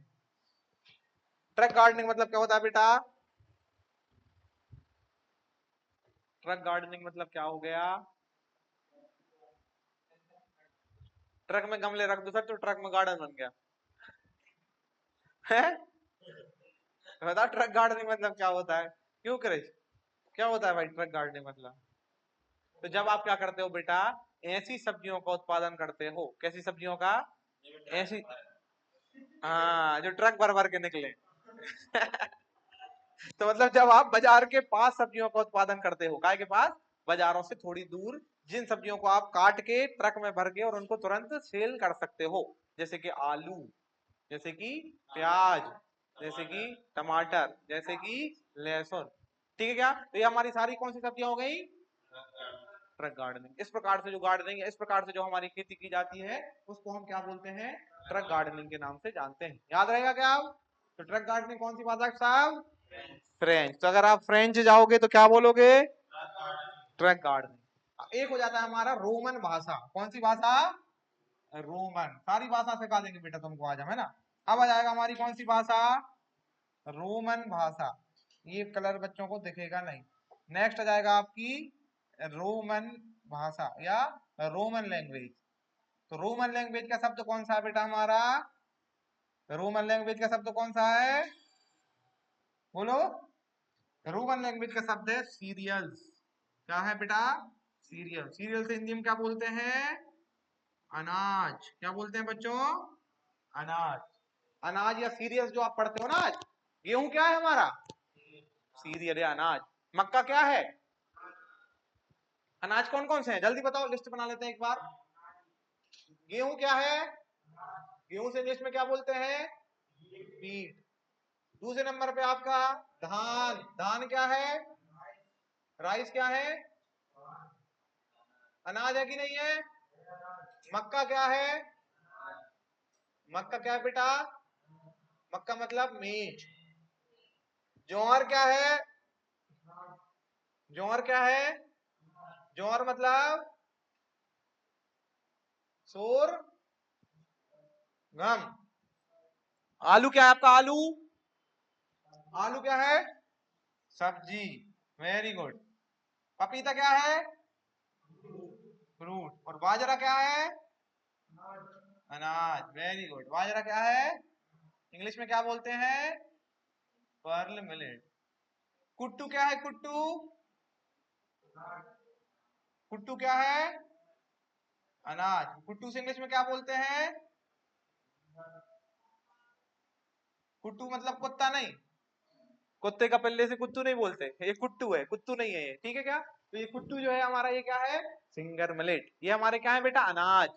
ट्रक गार्डनिंग मतलब क्या होता है बेटा? ट्रक गार्डनिंग मतलब क्या हो गया? ट्रक में गमले रख दो सर तो ट्रक में गार्डन बन गया है। बता ट्रक गार्डनिंग मतलब क्या होता है? क्यों क्रिश, क्या होता है भाई ट्रक गार्डनिंग मतलब? तो जब आप क्या करते हो बेटा, ऐसी सब्जियों का उत्पादन करते हो, कैसी सब्जियों का? ऐसी, हाँ, जो ट्रक भर भर के निकले तो मतलब जब आप बाजार के पास सब्जियों का उत्पादन करते हो, काय के पास? बाजारों से थोड़ी दूर, जिन सब्जियों को आप काट के ट्रक में भर के और उनको तुरंत सेल कर सकते हो, जैसे कि आलू, जैसे कि प्याज, जैसे कि टमाटर, जैसे कि लहसुन, ठीक है क्या? तो ये हमारी सारी कौन सी सब्जियां हो गई? Truck gardening. इस प्रकार से जो गार्डनिंग है, इस प्रकार से जो हमारी खेती की जाती है, उसको हम क्या बोलते हैं? ट्रक गार्डनिंग के नाम से जानते हैं। याद रहेगा क्या आप? तो ट्रक गार्डनिंग कौन सी भाषा साहब? फ्रेंच। तो अगर आप फ्रेंच जाओगे तो क्या बोलोगे? Truck gardening. एक हो जाता है हमारा रोमन भाषा। कौन सी भाषा? रोमन। सारी भाषा सिखा देंगे बेटा तुमको आज हम, है ना। अब आ जाएगा हमारी कौन सी भाषा? रोमन भाषा। ये कलर बच्चों को दिखेगा नहीं। नेक्स्ट आ जाएगा आपकी रोमन भाषा या रोमन लैंग्वेज। तो रोमन लैंग्वेज का शब्द कौन सा है बेटा हमारा? रोमन लैंग्वेज का शब्द कौन सा है? बोलो। रोमन लैंग्वेज का शब्द है सीरियल्स। क्या है बेटा? सीरियल। सीरियल से हिंदी में क्या बोलते हैं? अनाज। क्या बोलते हैं बच्चों? अनाज। अनाज या सीरियल्स जो आप पढ़ते हो ना आज, गेहूं क्या है हमारा? सीरियल या अनाज। मक्का क्या है? अनाज कौन कौन से हैं जल्दी बताओ, लिस्ट बना लेते हैं एक बार। गेहूं क्या है? गेहूं से इंग्लिश में क्या बोलते हैं? व्हीट। दूसरे नंबर पे आपका धान। धान क्या है? राइस क्या है? अनाज है कि नहीं है? मक्का क्या है? मक्का क्या है बेटा? मक्का मतलब मेज। ज्वार क्या है? ज्वार क्या है? ज्वार मतलब सोर गम। आलू क्या है आपका? आलू, आलू क्या है? सब्जी। Very good. पपीता क्या है? फ्रूट। और बाजरा क्या है? अनाज। Very good. बाजरा क्या है? इंग्लिश में क्या बोलते हैं? Pearl millet. कुट्टू क्या है? कुट्टू, कुट्टू क्या है? अनाज। कुट्टू से इंग्लिश में क्या बोलते हैं? कुट्टू मतलब कुत्ता नहीं, कुत्ते का पिल्ले से कुत्तू नहीं बोलते, ये कुट्टू है, कुत्तू नहीं है ये, ठीक है क्या? तो ये कुट्टू जो है हमारा, ये क्या है? Singer millet. ये हमारे क्या है बेटा? अनाज।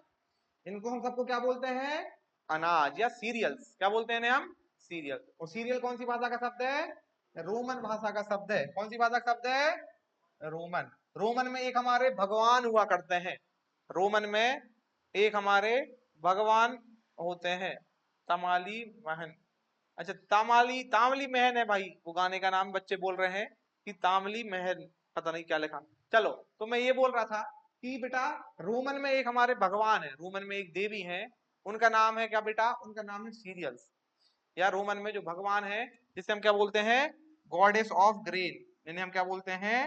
इनको हम सबको क्या बोलते हैं? अनाज या सीरियल्स। क्या बोलते हैं इन्हें हम? सीरियल। और सीरियल कौन सी भाषा का शब्द है? रोमन भाषा का शब्द है। कौन सी भाषा का शब्द है? रोमन। रोमन में एक हमारे भगवान हुआ करते हैं। रोमन में एक हमारे भगवान होते हैं, तमाली महन। अच्छा, तामाली, तामली महन है भाई, वो गाने का नाम बच्चे बोल रहे हैं कि तामली महल, पता नहीं क्या लिखा। चलो, तो मैं ये बोल रहा था कि बेटा रोमन में एक हमारे भगवान है, रोमन में एक देवी है, उनका नाम है क्या बेटा? उनका नाम है सीरियल्स। या रोमन में जो भगवान है, जिसे हम क्या बोलते हैं? Goddess of grain. इन्हें हम क्या बोलते हैं?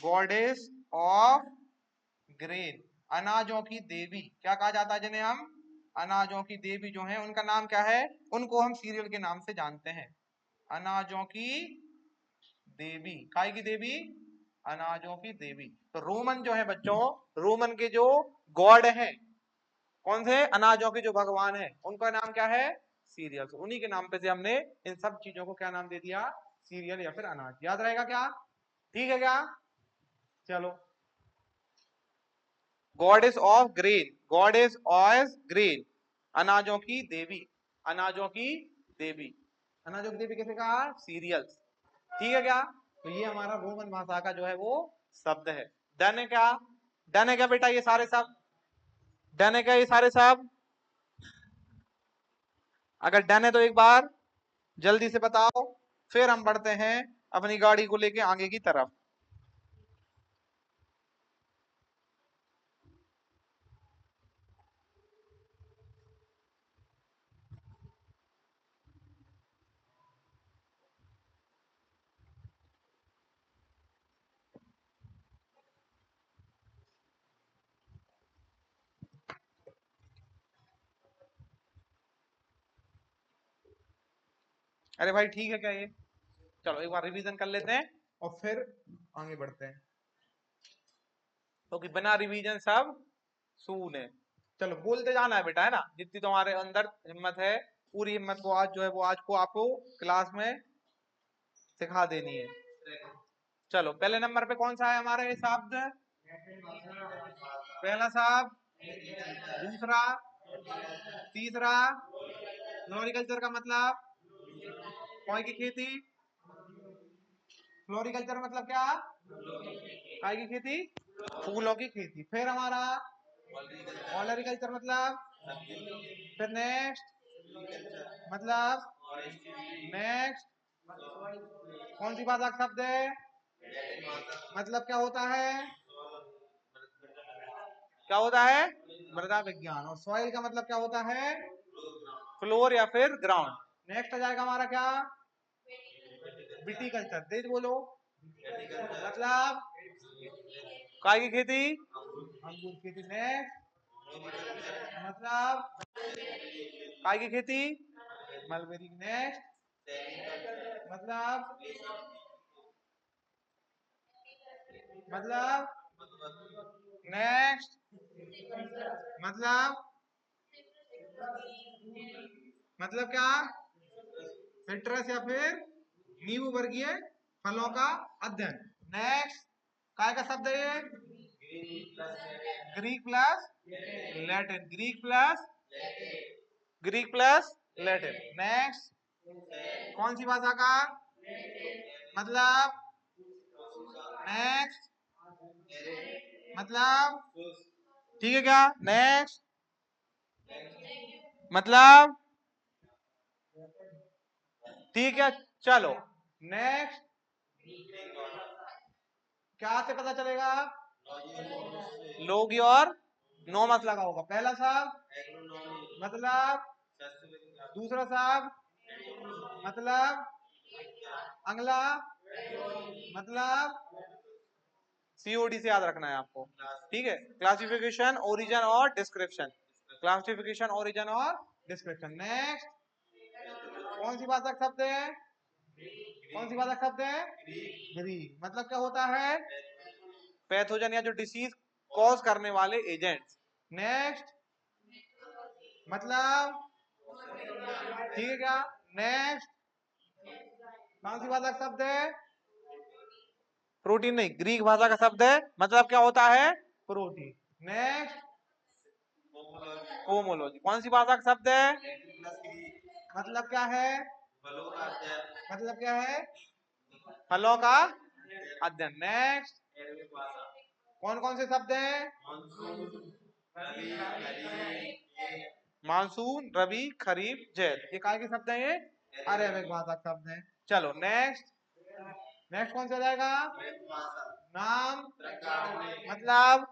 Goddess of grain. अनाजों की देवी क्या कहा जाता है जिन्हें हम? अनाजों की देवी जो है उनका नाम क्या है? उनको हम सीरियल के नाम से जानते हैं। अनाजों की देवी। काय की देवी? अनाजों की देवी। तो रोमन जो है बच्चों, रोमन के जो गॉड हैं, कौन से? अनाजों के जो भगवान है, उनका नाम क्या है? सीरियल्स। उन्हीं के नाम पे से हमने इन सब चीजों को क्या नाम दे दिया? सीरियल या फिर अनाज। याद रहेगा क्या? ठीक है क्या? चलो, goddess of grain, goddess of grain, अनाजों की देवी, अनाजों की देवी। अनाजों की देवी कैसे कहा? सीरियल्स। ठीक है क्या? तो ये हमारा रोमन भाषा का जो है वो शब्द है। डन है क्या? डन है क्या बेटा ये सारे सब? डन है क्या ये सारे सब? अगर डन है तो एक बार जल्दी से बताओ, फिर हम बढ़ते हैं अपनी गाड़ी को लेके आगे की तरफ। अरे भाई ठीक है क्या ये? चलो एक बार रिवीजन कर लेते हैं और फिर आगे बढ़ते हैं, क्योंकि तो बिना रिवीजन सब सून है। चलो बोलते जाना है बेटा, है ना, जितनी तुम्हारे अंदर हिम्मत है पूरी हिम्मत को आज जो है वो आज को आपको क्लास में सिखा देनी है। चलो पहले नंबर पे कौन सा है हमारा ये शब्द? पहला शब्द, दूसरा, तीसरा। फ्लोरिकल्चर का मतलब कौन की खेती? फ्लोरिकल्चर मतलब क्या? काय की खेती? फूलों की खेती। फिर हमारा ऑलरिकल्चर मतलब, फिर नेक्स्ट मतलब, नेक्स्ट कौन सी भाषा का शब्द है? मतलब क्या होता है? क्या होता है? मृदा विज्ञान। और सॉइल का मतलब क्या होता है? फ्लोर या फिर ग्राउंड। नेक्स्ट आ जाएगा हमारा क्या? विटीकल्चर। तेज बोलो। मतलब काय की खेती? अंगूर की खेती। नेक्स्ट मतलब काय की खेती? मलबेरी। नेक्स्ट मतलब नेक्स्ट मतलब क्या? सिट्रस या फिर नींबू वर्गीय फलों का अध्ययन। नेक्स्ट काय का शब्द है ये? Greek plus Latin. Greek plus Latin. Next कौन सी भाषा का? मतलब नेक्स्ट मतलब ठीक है क्या? नेक्स्ट मतलब ठीक है। चलो नेक्स्ट क्या से पता चलेगा? लोगी और नोमस लगा होगा। पहला शब्द मतलब, दूसरा शब्द मतलब, अगला मतलब, सीओडी से याद रखना है आपको, ठीक है। क्लासिफिकेशन, ओरिजिन और डिस्क्रिप्शन। क्लासिफिकेशन, ओरिजिन और डिस्क्रिप्शन। नेक्स्ट कौन सी भाषा का शब्द है? कौन सी भाषा का शब्द है? ग्रीक। मतलब क्या होता है? पैथोजन या जो डिसीज कॉज करने वाले एजेंट्स। नेक्स्ट मतलब ठीक है क्या? नेक्स्ट कौन सी भाषा का शब्द है? प्रोटीन नहीं, ग्रीक भाषा का शब्द है। मतलब क्या होता है? प्रोटीन। Next homology. कौन सी भाषा का शब्द है? मतलब क्या है? मतलब क्या है? फलों का अध्ययन। नेक्स्ट कौन कौन से शब्द हैं? मानसून, रबी, खरीफ, जैद। ये काय के शब्द हैं ये? अरेबिक भाषा के शब्द हैं। चलो नेक्स्ट, नेक्स्ट कौन सा जाएगा? नाम मतलब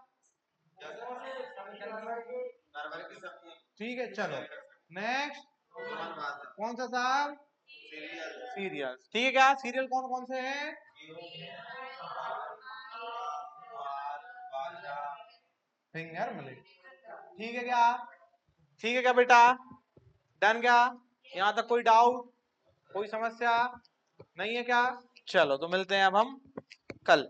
ठीक है। चलो नेक्स्ट कौन सा साहब? सीरियल। ठीक है क्या? सीरियल कौन कौन से हैं? फिंगर मिले। ठीक है क्या? ठीक है क्या बेटा? डन क्या? यहाँ तक कोई डाउट, कोई समस्या नहीं है क्या? चलो तो मिलते हैं अब हम कल।